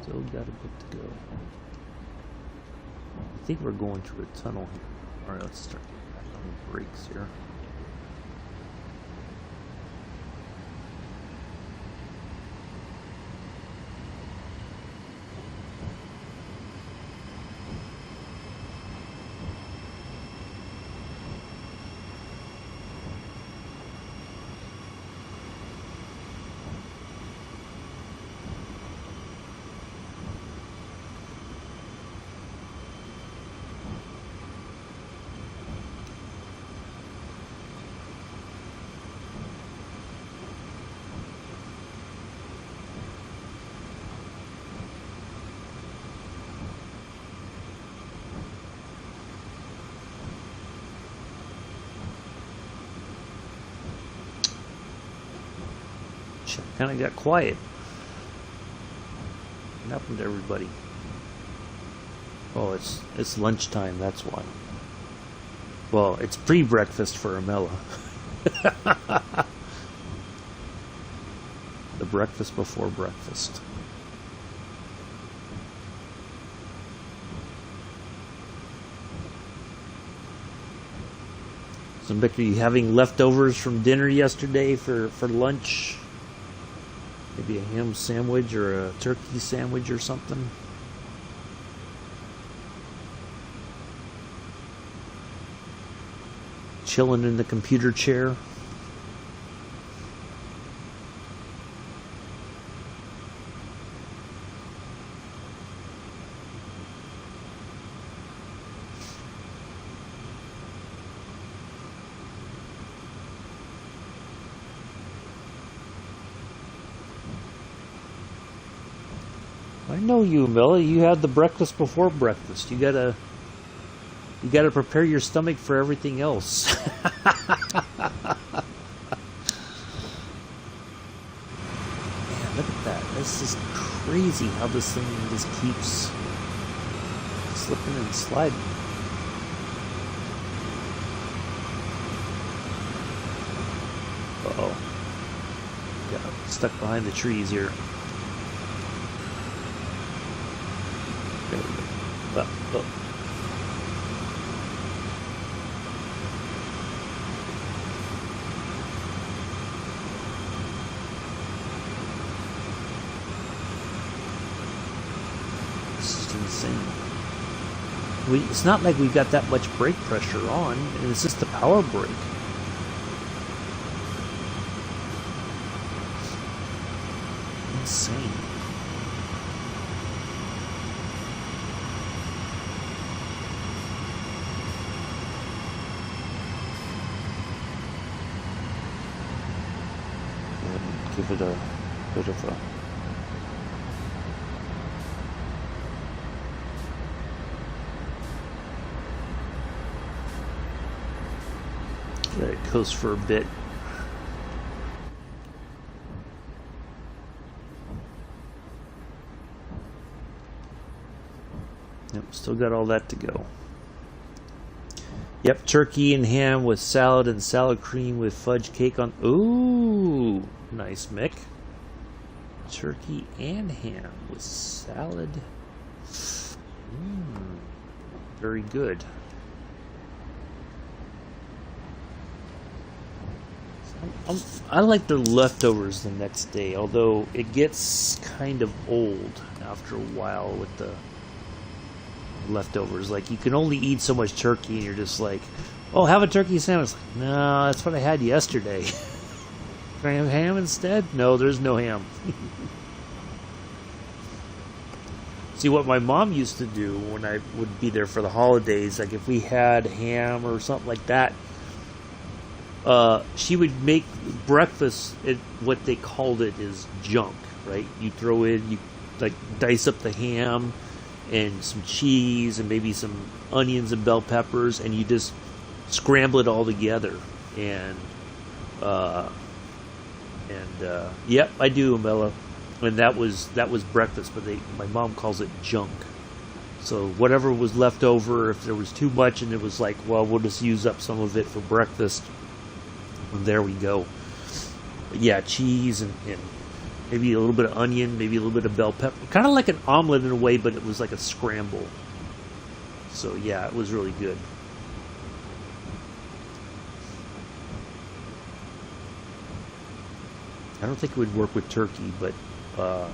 Still got a bit to go. I think we're going through a tunnel here. Alright, let's start getting back on the brakes here. Kind of got quiet. What happened to everybody? Oh, it's lunchtime, that's why. Well, it's pre-breakfast for Amela. The breakfast before breakfast. So, Vic, are you having leftovers from dinner yesterday for lunch? Maybe a ham sandwich or a turkey sandwich or something. Chilling in the computer chair. I know you, Mella. You had the breakfast before breakfast. You gotta prepare your stomach for everything else. Man, look at that. This is crazy how this thing just keeps slipping and sliding. Uh-oh. Got stuck behind the trees here. There we go. Oh. This is insane. It's not like we've got that much brake pressure on, and it's just the power brake. Insane. Give it a bit of a let it coast for a bit. Yep, still got all that to go. Yep, turkey and ham with salad and salad cream with fudge cake on. Ooh, nice, Mick. Turkey and ham with salad. Very good. I like the leftovers the next day, although it gets kind of old after a while with the leftovers. Like, you can only eat so much turkey and you're just like, oh, have a turkey sandwich. Like, no, that's what I had yesterday. Can I have ham instead? No, there's no ham. See, what my mom used to do when I would be there for the holidays, like if we had ham or something like that, she would make breakfast. What they called it is junk, right? You throw in, you like dice up the ham and some cheese and maybe some onions and bell peppers, and you just scramble it all together. And yep, I do, Mella. And that was breakfast, but my mom calls it junk. So whatever was left over, if there was too much, and it was like, well, we'll just use up some of it for breakfast. And there we go. But yeah, cheese and maybe a little bit of onion, maybe a little bit of bell pepper. Kind of like an omelet in a way, but it was like a scramble. So yeah, it was really good. I don't think it would work with turkey, but yeah.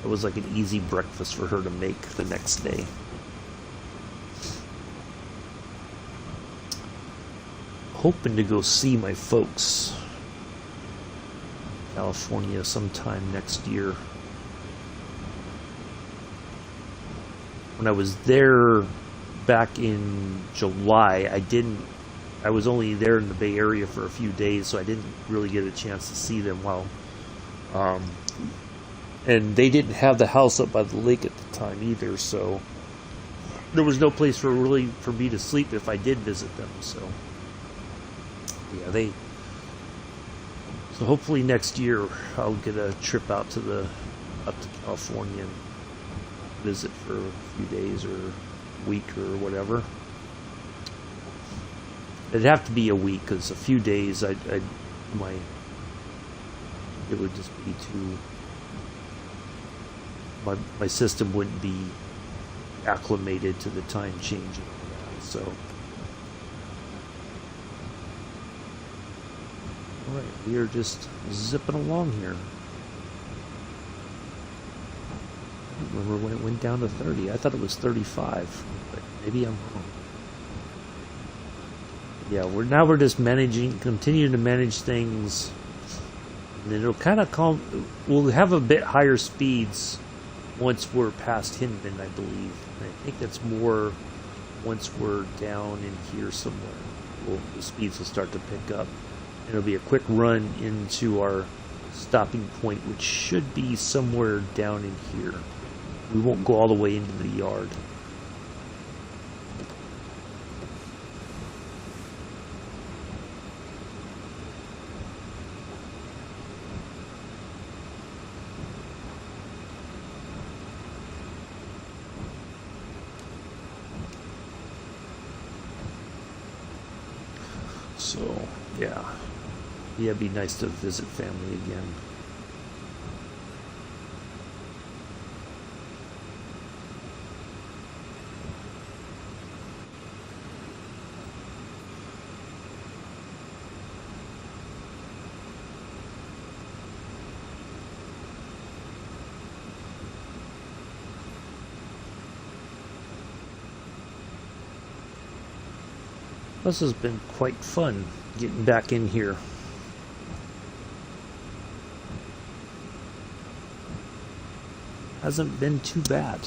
It was like an easy breakfast for her to make the next day. Hoping to go see my folks in California sometime next year. When I was there back in July, I was only there in the Bay Area for a few days, so I didn't really get a chance to see them well. And they didn't have the house up by the lake at the time either, so there was no place for me to sleep if I did visit them. So yeah, so hopefully next year I'll get a trip out up to California and visit for a few days or a week or whatever. It'd have to be a week, because a few days it would just be too. My system wouldn't be acclimated to the time change and all that. So, all right, we are just zipping along here. I don't remember when it went down to 30. I thought it was 35, but maybe I'm wrong. Yeah, we're just continuing to manage things, and then it'll kind of calm. We'll have a bit higher speeds once we're past Hinman, I believe. And I think that's more once we're down in here somewhere, the speeds will start to pick up. And it'll be a quick run into our stopping point, which should be somewhere down in here. We won't go all the way into the yard. So, yeah, it'd be nice to visit family again. This has been quite fun getting back in here. Hasn't been too bad.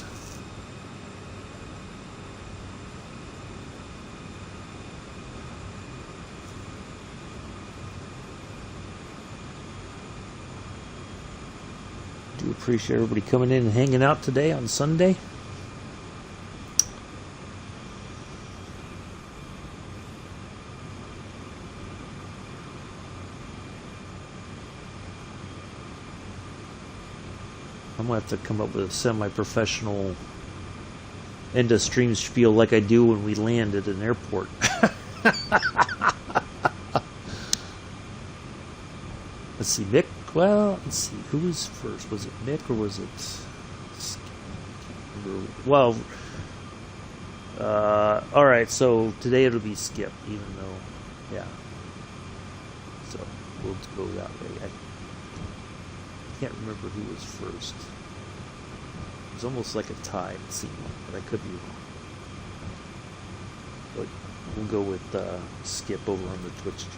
Do appreciate everybody coming in and hanging out today on Sunday. I'm going to have to come up with a semi-professional end of stream spiel like I do when we land at an airport. Let's see, Mick. Well, let's see. Who was first? Was it Mick or was it... Well, alright, so today it'll be Skip, even though, yeah. So, we'll go that way. I can't remember who was first. It was almost like a tie, it seemed like, but I could be wrong. But we'll go with Skip over on the Twitch channel.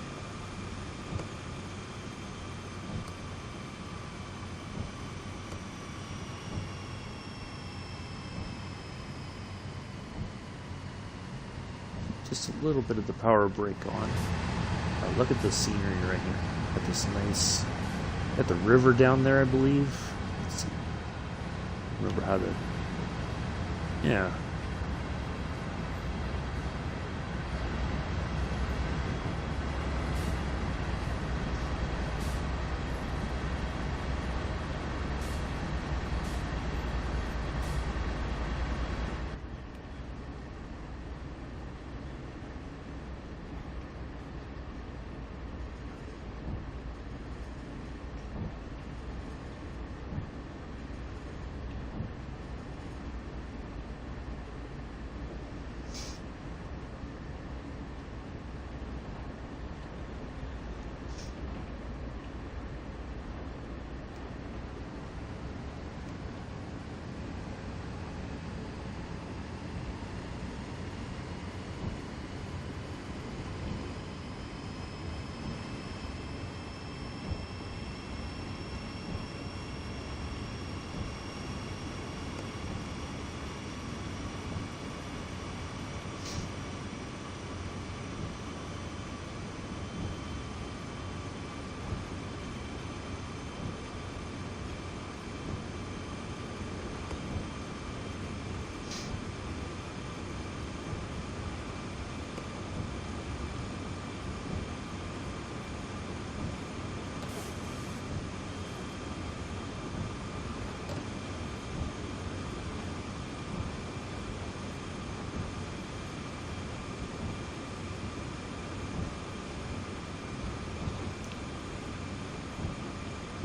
Just a little bit of the power brake on. Look at the scenery right here. Got this nice... Got the river down there, I believe. Let's see. Remember how to... Yeah.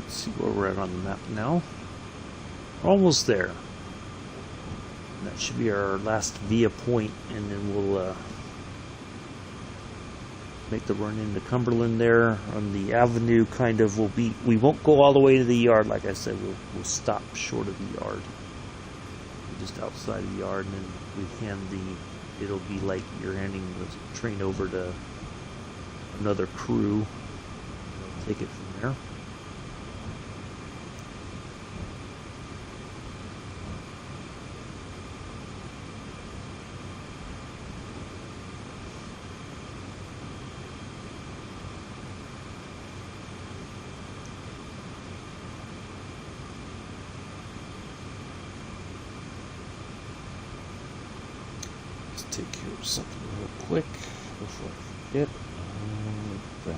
See where we're at on the map now. We're almost there. That should be our last via point, and then we'll make the run into Cumberland there on the avenue. Kind of, we won't go all the way to the yard. Like I said, we'll stop short of the yard, just outside of the yard, and then we hand it'll be like you're handing the train over to another crew. They'll take it from there. something real quick before I forget. That.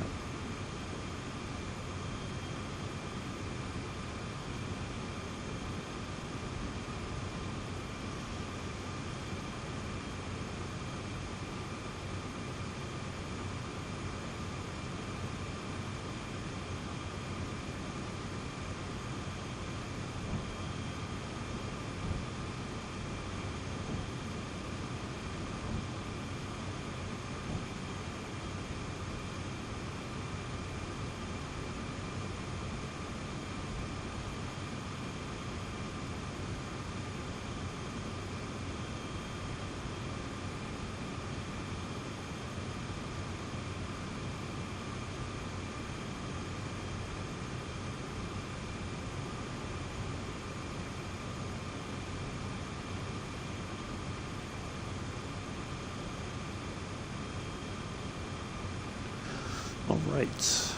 All right.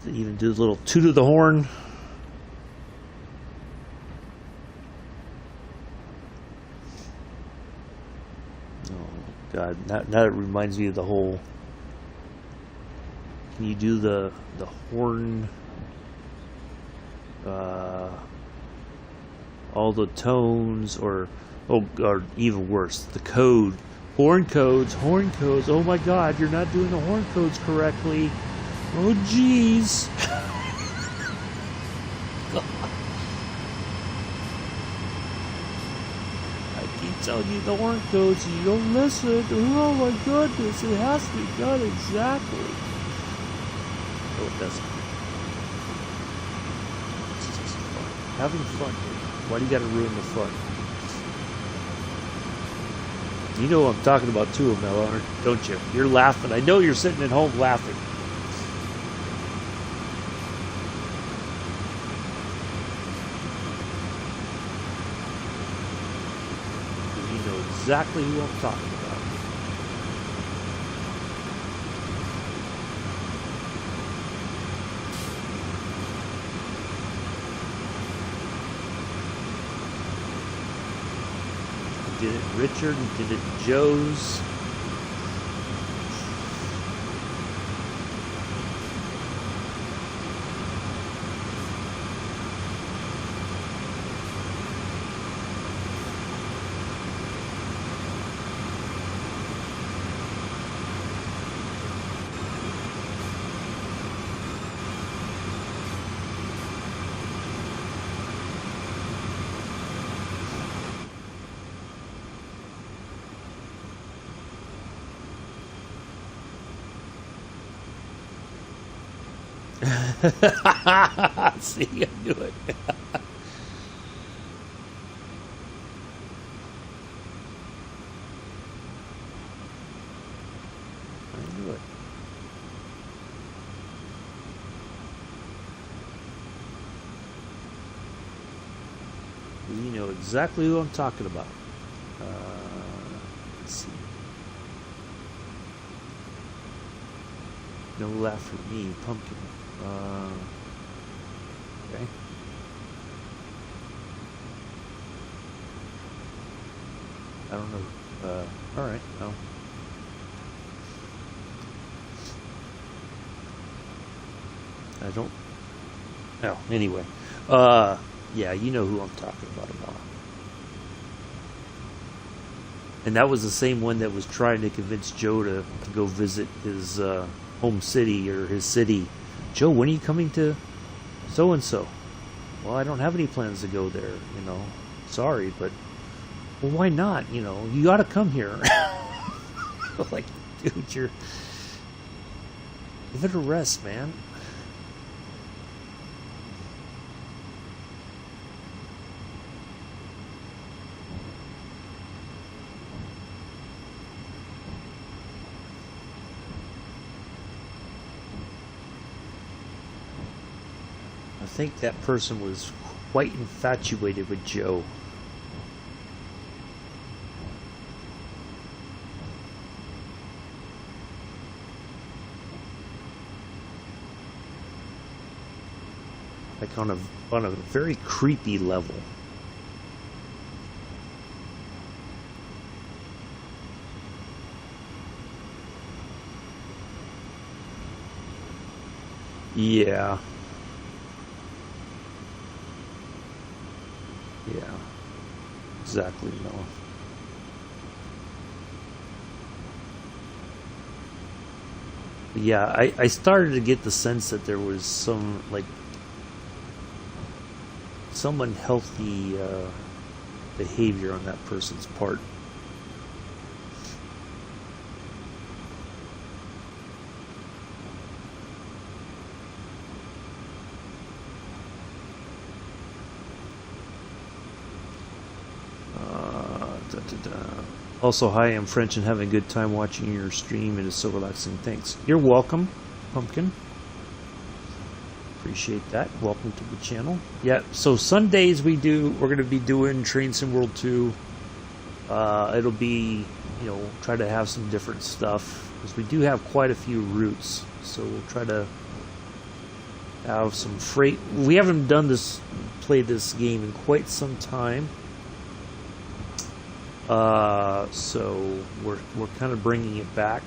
Even do a little toot of the horn. Oh God! Now it reminds me of the whole. Can you do the horn? All the tones, or even worse, the code. Horn codes. Oh my God! You're not doing the horn codes correctly. Oh, jeez. I keep telling you the horn codes and you don't listen. Oh, my goodness. It has to be done exactly. Oh, it doesn't. It's just fun. Having fun. Why do you got to ruin the fun? You know what I'm talking about, too, Mel, don't you? You're laughing. I know you're sitting at home laughing. Exactly who I'm talking about. He did it Richard, he did it Joe's. See, I knew it. I knew it. You know exactly who I'm talking about. Let's see. No laugh for me, pumpkin. Okay. I don't know. All right. No. I don't. Oh, anyway. Yeah, you know who I'm talking about. And that was the same one that was trying to convince Joe to go visit his home city or his city. Joe, when are you coming to so-and-so? Well, I don't have any plans to go there, you know. Sorry, but... Well, why not? You know, you ought to come here. Like, dude, you're... Give it a rest, man. think that person was quite infatuated with Joe. Like on a very creepy level. Yeah. Yeah. Exactly, Noah. Yeah, I started to get the sense that there was some, like, some unhealthy behavior on that person's part. Also, hi, I'm French and having a good time watching your stream. It is so relaxing. Thanks. You're welcome, Pumpkin. Appreciate that. Welcome to the channel. Yeah, so Sundays we're going to be doing Train Sim World 2. It'll be, you know, try to have some different stuff, because we do have quite a few routes. So we'll try to have some freight. We haven't played this game in quite some time. So we're kind of bringing it back.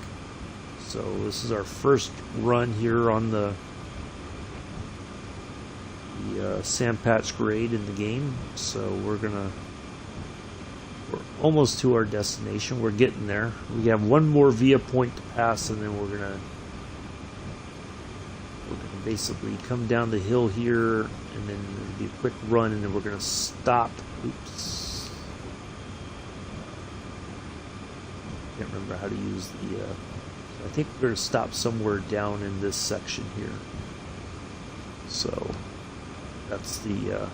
So this is our first run here on the sand patch grade in the game. So we're almost to our destination. We're getting there. We have one more via point to pass, and then we're gonna basically come down the hill here, and then it'll be a quick run, and then we're gonna stop. Oops. Can't remember how to use the I think we're going to stop somewhere down in this section here. So that's the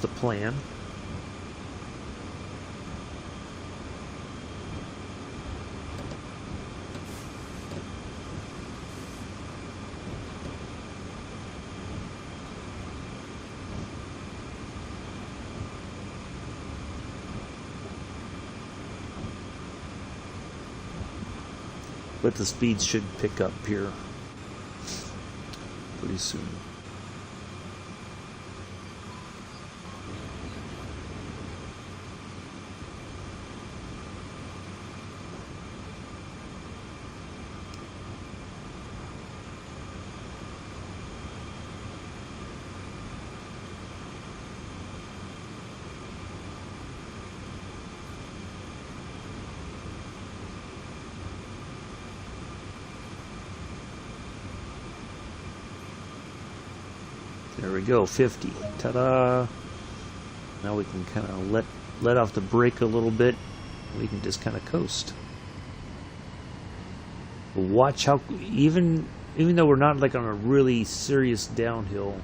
plan. But the speed should pick up here pretty soon. There we go, 50. Ta-da! Now we can kind of let off the brake a little bit. We can just kind of coast. But watch how even though we're not like on a really serious downhill,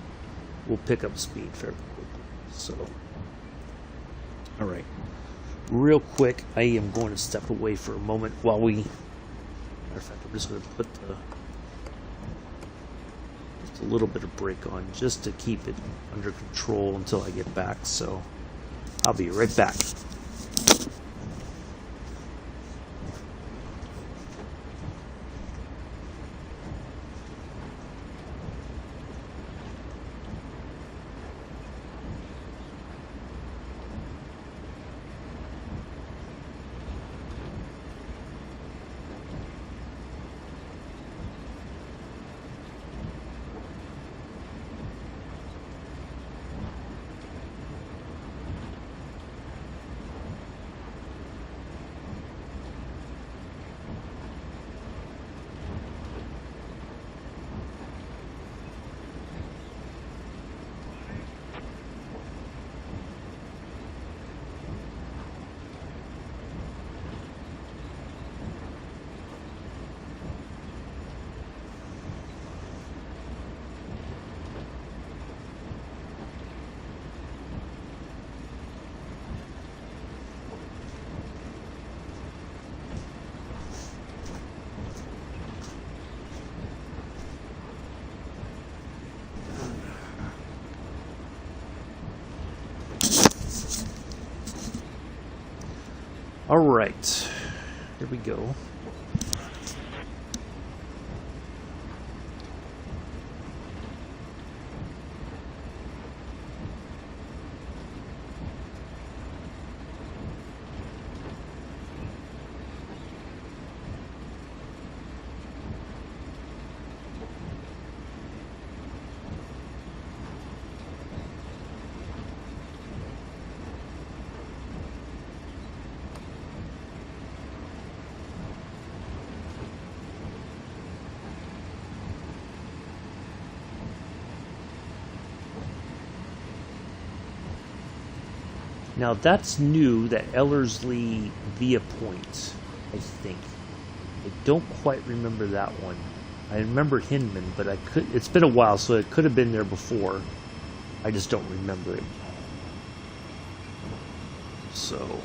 we'll pick up speed fairly quickly. So, all right, real quick, I am going to step away for a moment while we. Matter of fact, I'm just going to put a little bit of brake on just to keep it under control until I get back, so I'll be right back. All right, here we go. Now that's new, that Ellerslie via point, I think. I don't quite remember that one. I remember Hinman, but it's been a while, so it could have been there before. I just don't remember it. So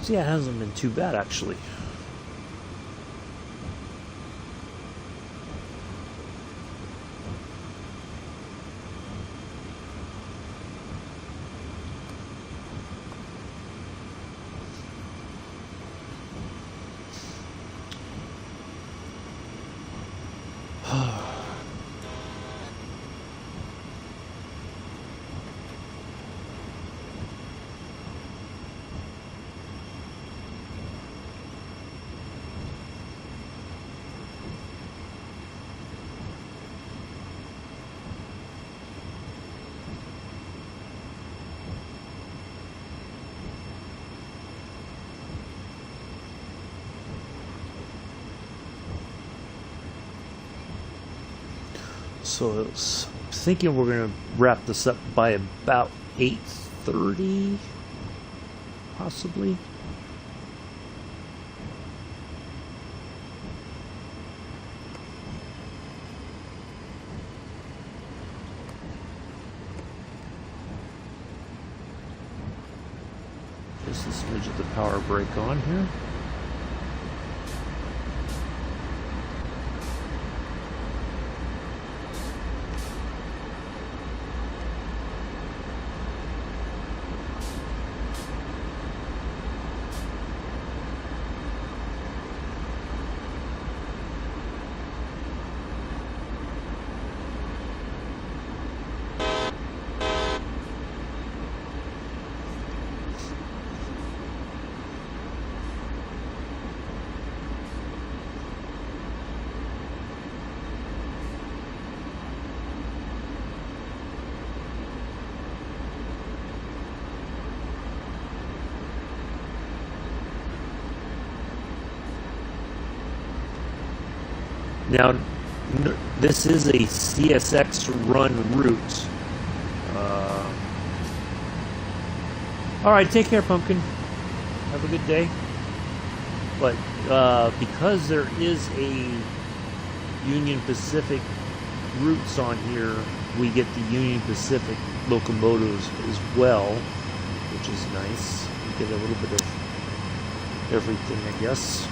yeah, it hasn't been too bad, actually. So I was thinking we're going to wrap this up by about 8:30, possibly. Just a smidge of the power brake on here. Now, this is a CSX run route. All right, take care, Pumpkin. Have a good day. But because there is a Union Pacific routes on here, we get the Union Pacific locomotives as well, which is nice. We get a little bit of everything, I guess.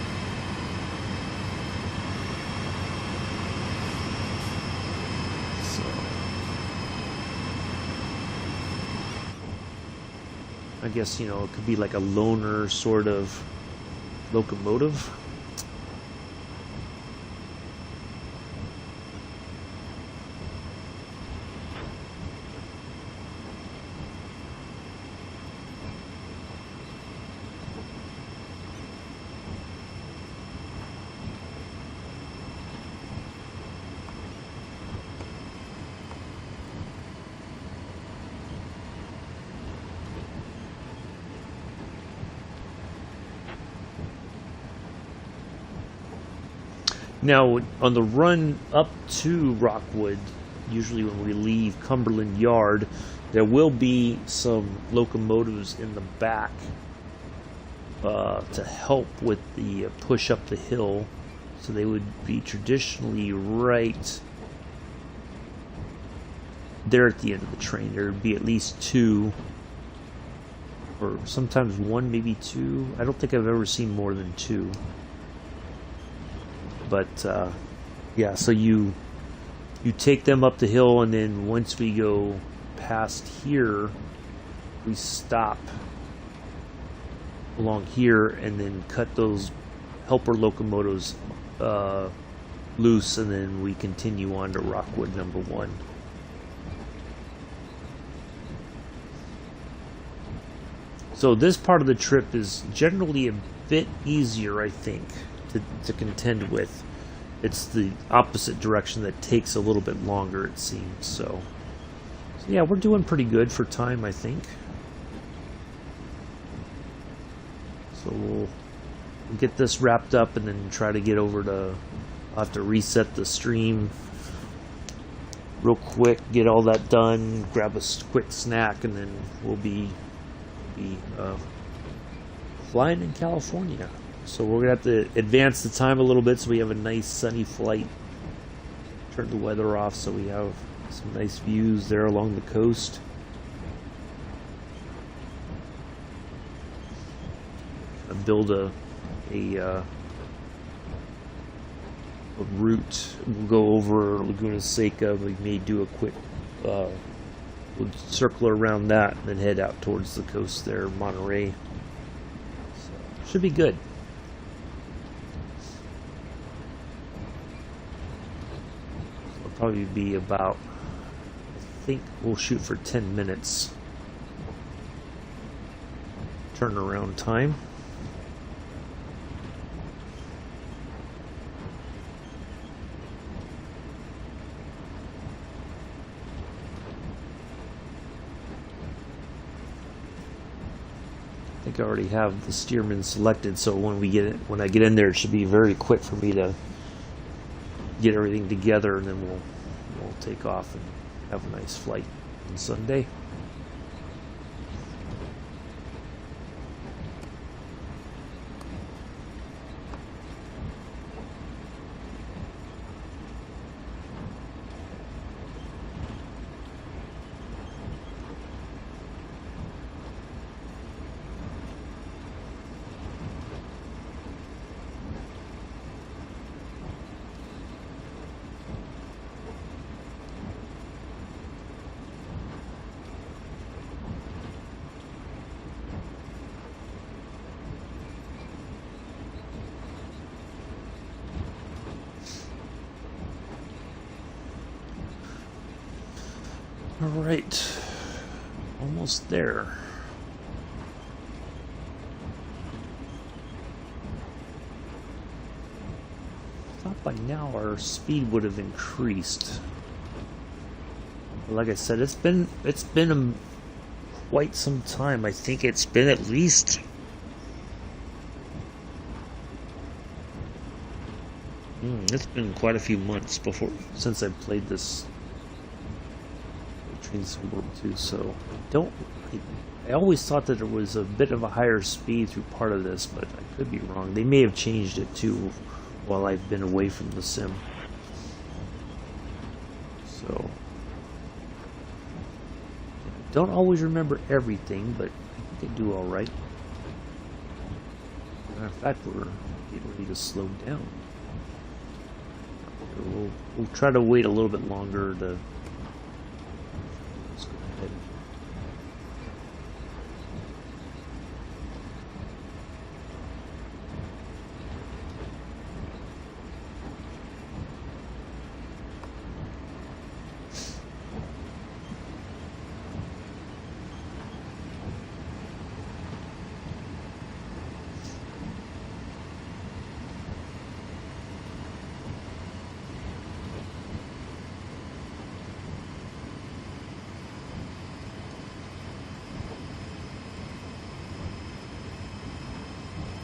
I guess, you know, it could be like a loaner sort of locomotive. Now, on the run up to Rockwood, usually when we leave Cumberland Yard, there will be some locomotives in the back to help with the push up the hill. So they would be traditionally right there at the end of the train. There would be at least two or sometimes one, maybe two. I don't think I've ever seen more than two. But yeah, so you take them up the hill, and then once we go past here, we stop along here and then cut those helper locomotives loose, and then we continue on to Rockwood No.1. So this part of the trip is generally a bit easier, I think, to contend with. It's the opposite direction that takes a little bit longer, it seems. So yeah, we're doing pretty good for time, I think. So we'll get this wrapped up and then try to get over to... I'll have to reset the stream real quick, get all that done, grab a quick snack, and then we'll be flying in California. So we're gonna have to advance the time a little bit so we have a nice sunny flight. Turn the weather off so we have some nice views there along the coast. Build a route. We'll go over Laguna Seca. We may do a quick we'll circle around that and then head out towards the coast there, Monterey. So, should be good. It'll probably be about, I think we'll shoot for 10 minutes turnaround time. I think I already have the steerman selected, so when I get in there, it should be very quick for me to get everything together, and then we'll take off and have a nice flight on Sunday. All right, almost there. Thought by now our speed would have increased. Like I said, it's been quite some time. I think it's been at least it's been quite a few months since I played this World 2, so I always thought that there was a bit of a higher speed through part of this, but I could be wrong. They may have changed it too while I've been away from the sim. So don't always remember everything, but I think I do all right. Matter of fact, we're getting ready to slow down. We'll try to wait a little bit longer to.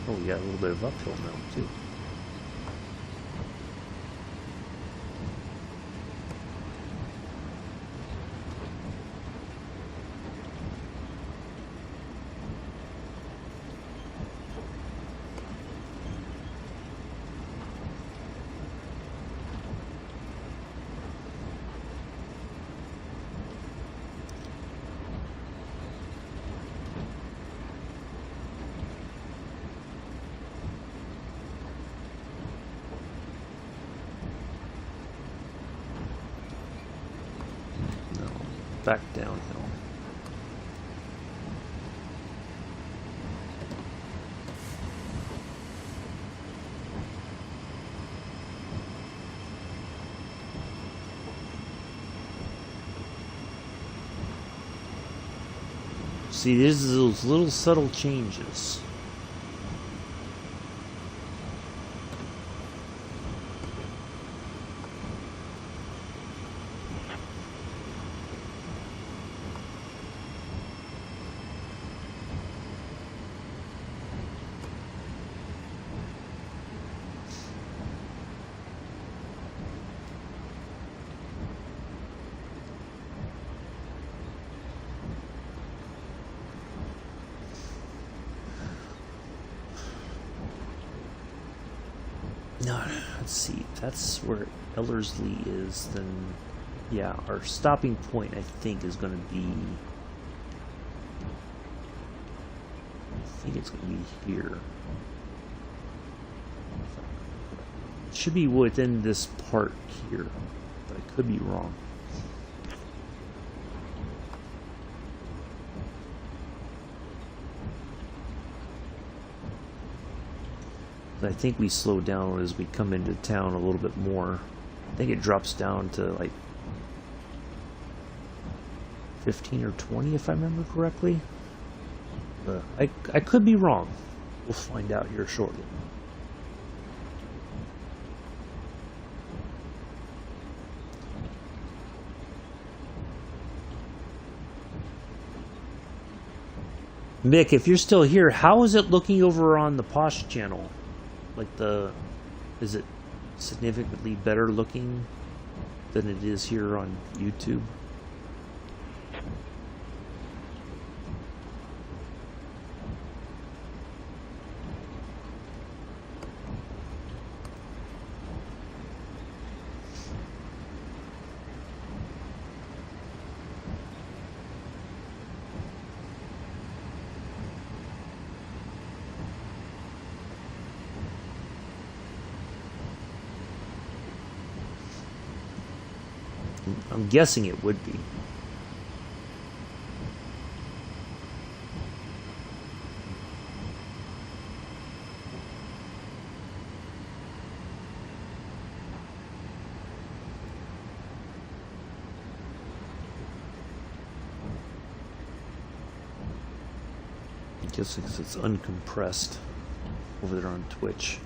Oh, we got a little bit of uphill now, too. back downhill. See, there's those little subtle changes. No, let's see. That's where Ellerslie is. Then, yeah, our stopping point, I think, is going to be. I think it's going to be here. It should be within this part here, but I could be wrong. I think we slow down as we come into town a little bit more. I think it drops down to like 15 or 20 if I remember correctly. I could be wrong. We'll find out here shortly. Mick, if you're still here, how is it looking over on the Posh channel? Like is it significantly better looking than it is here on YouTube? I'm guessing it would be. I guess because it's uncompressed over there on Twitch.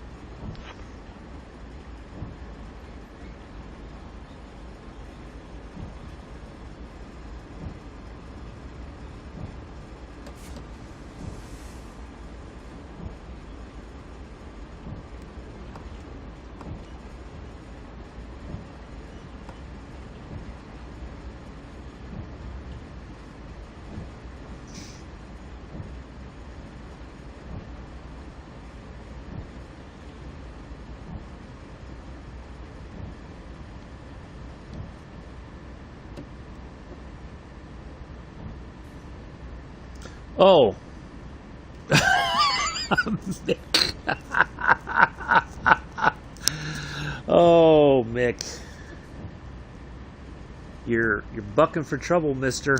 Oh. Mick. Oh, Mick. You're bucking for trouble, mister.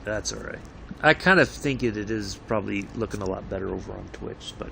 That's all right. I kind of think it is probably looking a lot better over on Twitch, but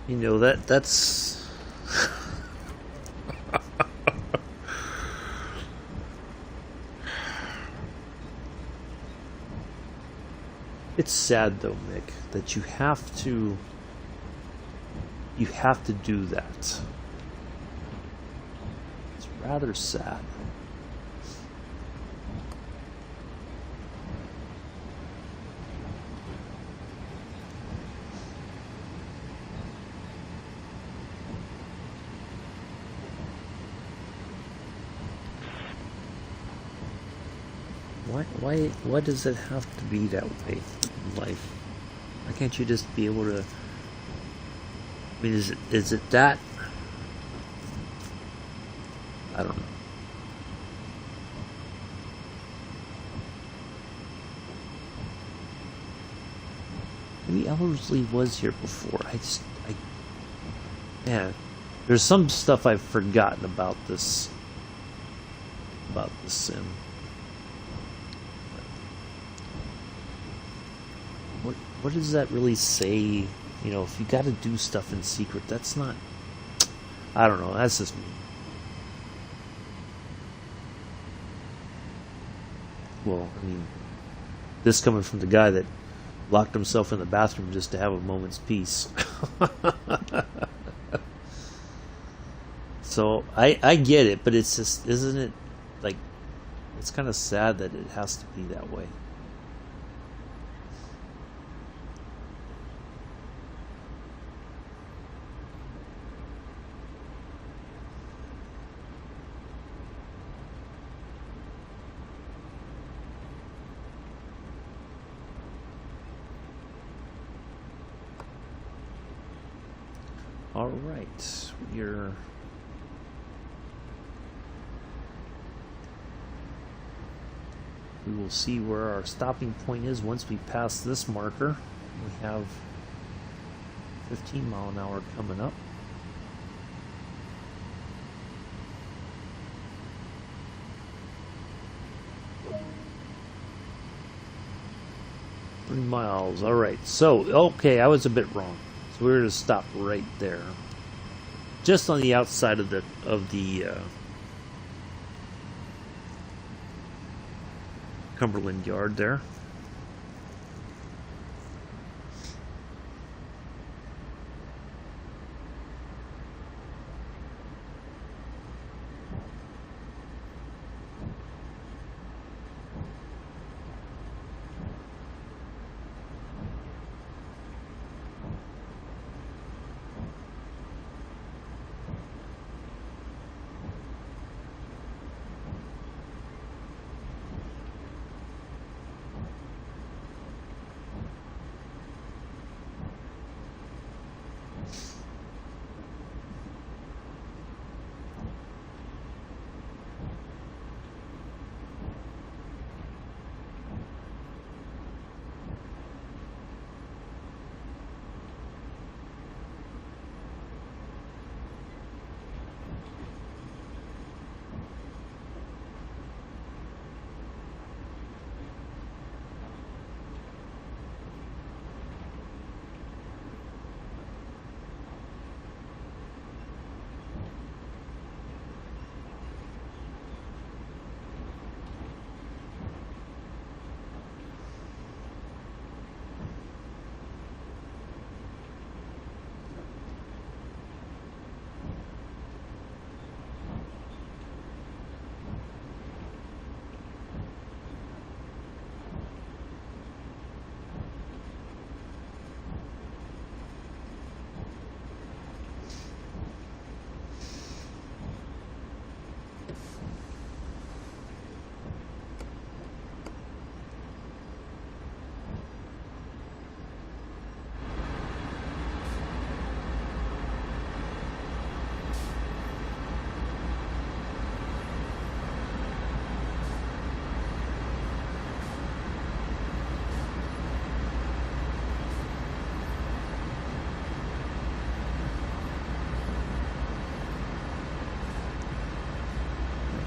you know that's it's sad though, Mick, that you have to do that. It's rather sad. Why does it have to be that way in life? Why can't you just be able to? I mean, is it that? I don't know. Maybe Ellerslie was here before. Man, there's some stuff I've forgotten about this sim. What does that really say? You know, if you got to do stuff in secret, that's not. I don't know. That's just me. Well, I mean, this coming from the guy that locked himself in the bathroom just to have a moment's peace. So I get it, but it's just, isn't it like, it's kind of sad that it has to be that way. All right, we will see where our stopping point is once we pass this marker. We have 15 mile an hour coming up. Three miles. All right. So, okay, I was a bit wrong. So we're going to stop right there, just on the outside of the Cumberland yard there.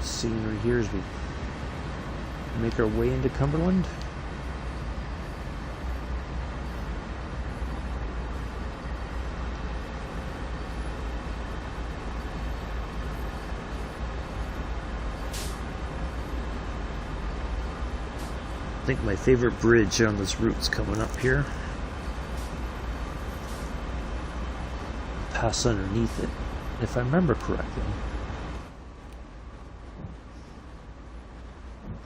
Scenery here as we make our way into Cumberland. I think my favorite bridge on this route's coming up here. Pass underneath it, if I remember correctly.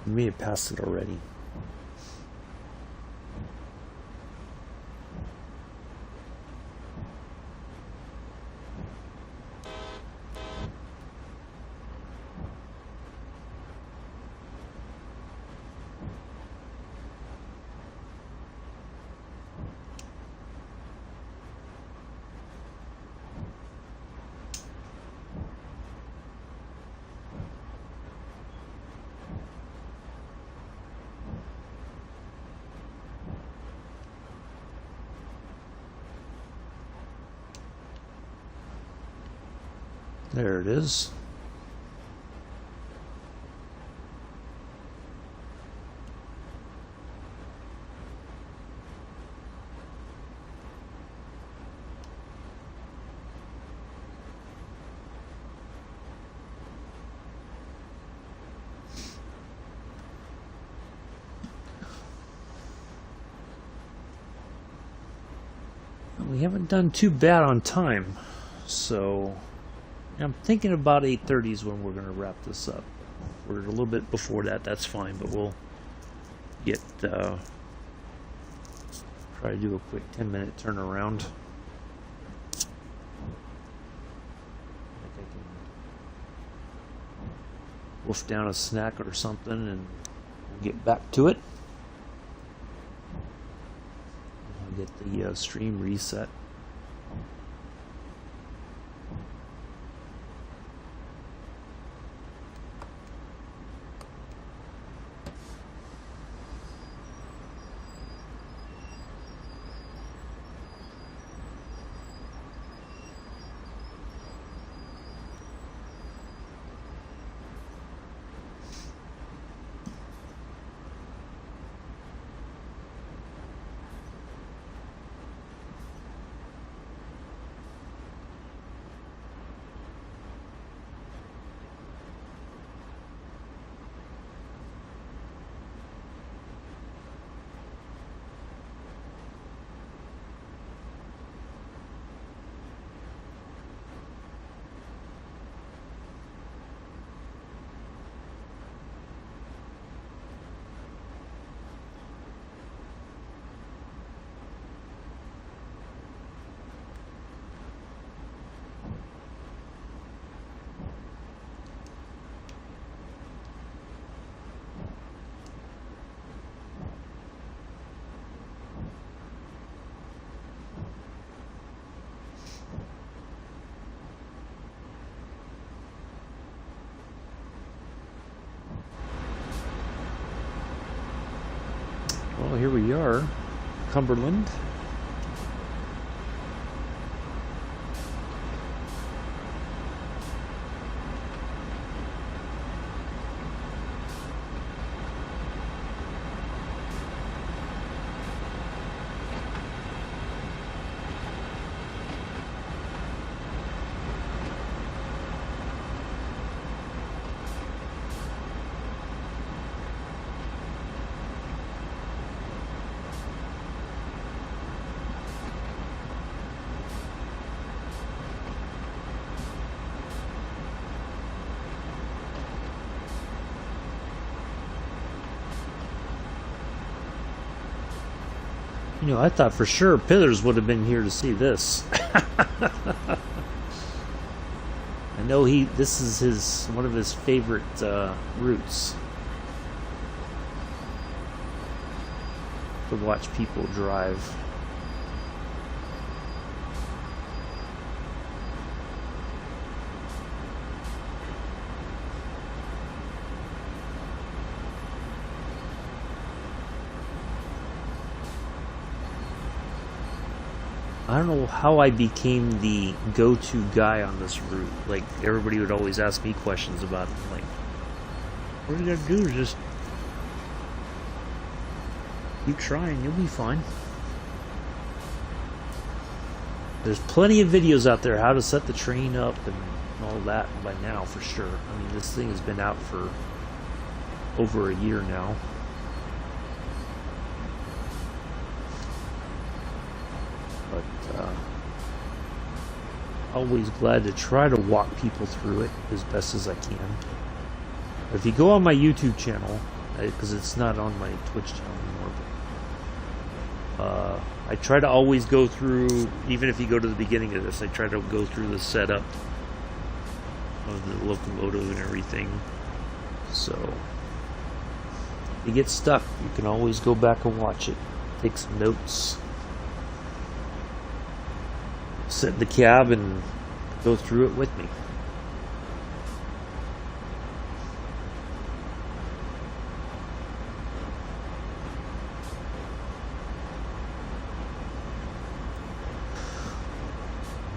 I may have passed it already. There it is. We haven't done too bad on time, so I'm thinking about 8:30 is when we're going to wrap this up. We're a little bit before that, that's fine, but we'll get try to do a quick 10-minute turnaround. I think I can wolf down a snack or something and we'll get back to it. I'll get the stream reset. Well, here we are, Cumberland. You know, I thought for sure Pillars would have been here to see this. I know this is one of his favorite routes to watch people drive. I don't know how I became the go-to guy on this route. Like, everybody would always ask me questions about it. Like, what you gotta do is just keep trying, you'll be fine. There's plenty of videos out there how to set the train up and all that by now, for sure. I mean, this thing has been out for over a year now. always glad to try to walk people through it as best as I can. If you go on my YouTube channel, because it's not on my Twitch channel anymore, but I try to always go through, even if you go to the beginning of this, I try to go through the setup of the locomotive and everything. So if you get stuck, you can always go back and watch it, take some notes, sit in the cab and go through it with me.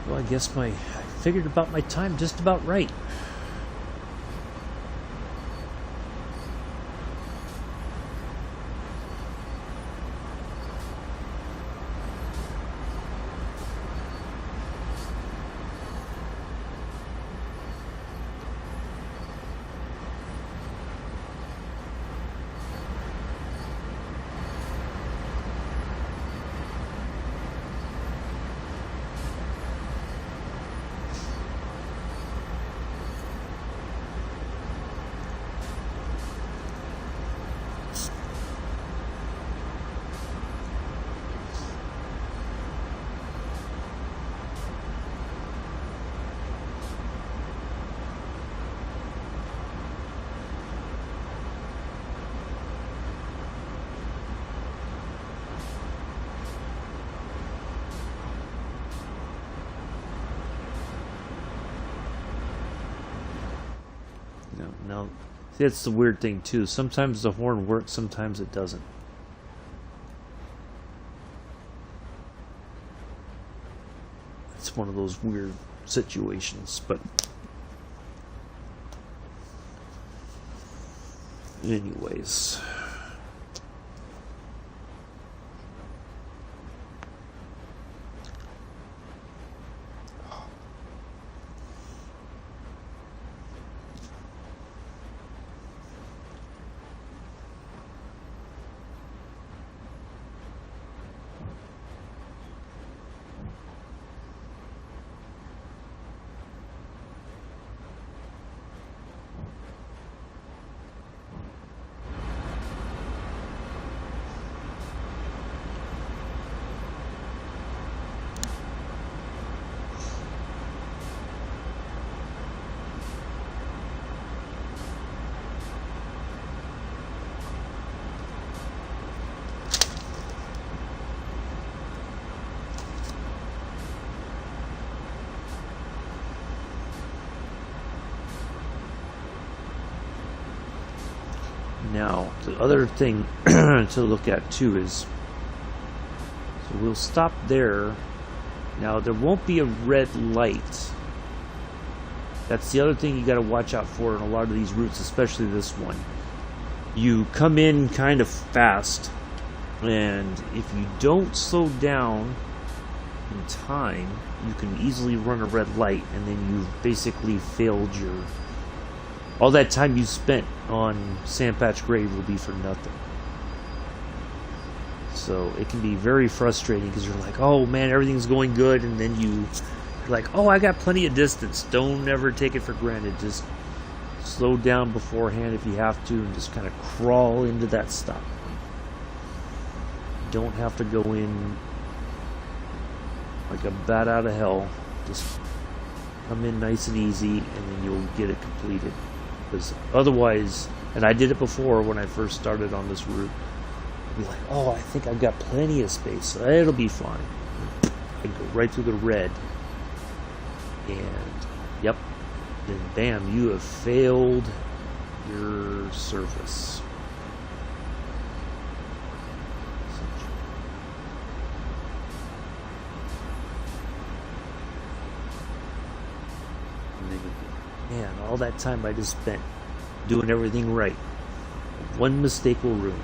Well, I guess I figured about my time just about right. Now, that's the weird thing too. Sometimes the horn works, sometimes it doesn't. It's one of those weird situations, but anyways. Now, the other thing to look at too is, so we'll stop there. Now, there won't be a red light. That's the other thing you got to watch out for in a lot of these routes, especially this one. You come in kind of fast, and if you don't slow down in time, you can easily run a red light, and then you've basically failed your... all that time you spent on Sandpatch Grave will be for nothing. So it can be very frustrating because you're like, oh man, everything's going good, and then you're like, oh, I got plenty of distance. Don't ever take it for granted. Just slow down beforehand if you have to, and just kind of crawl into that stop. You don't have to go in like a bat out of hell. Just come in nice and easy, and then you'll get it completed. Because otherwise, and I did it before when I first started on this route, I'd be like, oh, I think I've got plenty of space. It'll be fine. I'd go right through the red. And, yep. Then, bam, you have failed your service. Man, all that time I just spent doing everything right. One mistake will ruin it.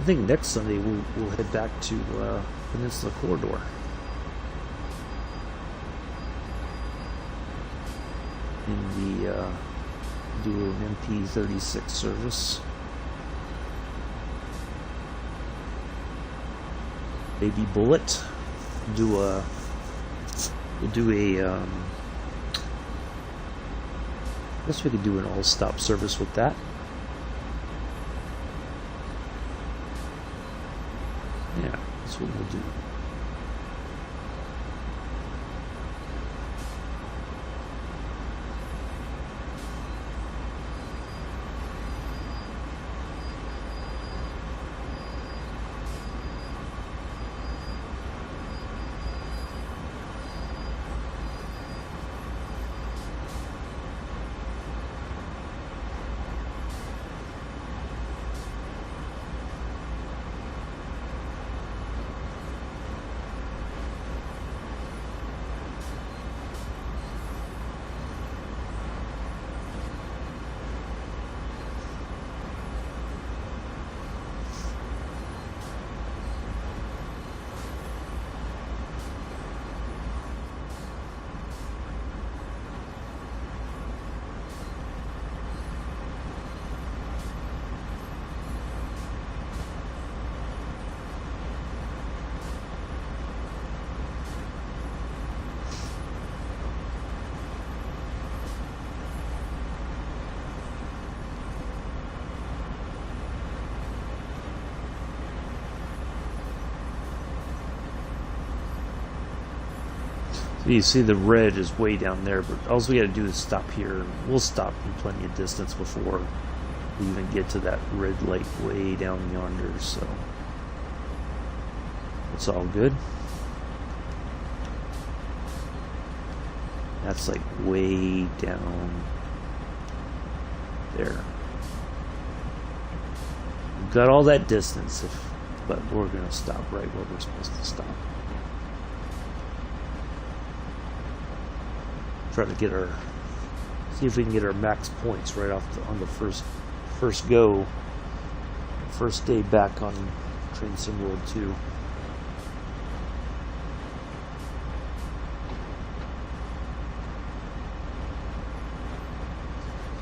think next Sunday we'll head back to Peninsula Corridor. In the do an MP36 service. Baby Bullet. We'll do a I guess we could do an all-stop service with that. Yeah, that's what we'll do. You see the red is way down there, but all we gotta do is stop here. We'll stop in plenty of distance before we even get to that red light way down yonder, so it's all good. That's like way down there. We've got all that distance, but we're gonna stop right where we're supposed to stop. Try to get our, see if we can get our max points right off on the first go, first day back on Train Sim World 2.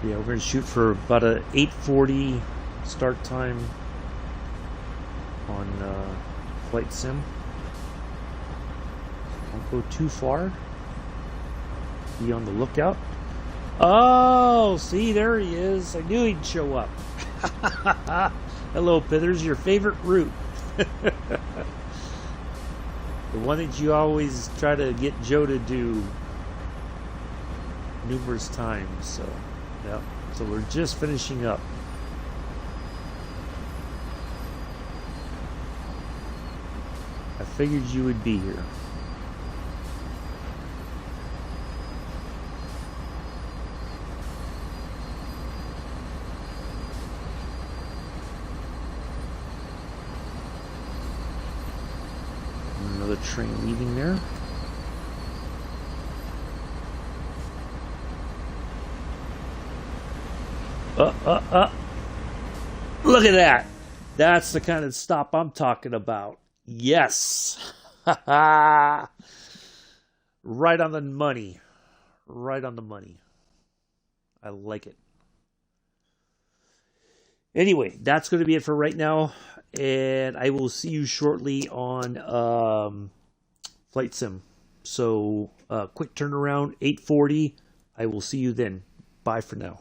Yeah, we're going to shoot for about a 8:40 start time on Flight Sim. Don't go too far. Be on the lookout. Oh, see, there he is. I knew he'd show up. Hello, Pithers, your favorite route. The one that you always try to get Joe to do numerous times. So, yeah. So we're just finishing up. I figured you would be here. Another train leaving there. Look at that. That's the kind of stop I'm talking about. Yes. Right on the money. Right on the money. I like it. Anyway, that's going to be it for right now. And I will see you shortly on Flight Sim. So, quick turnaround, 8:40. I will see you then. Bye for now.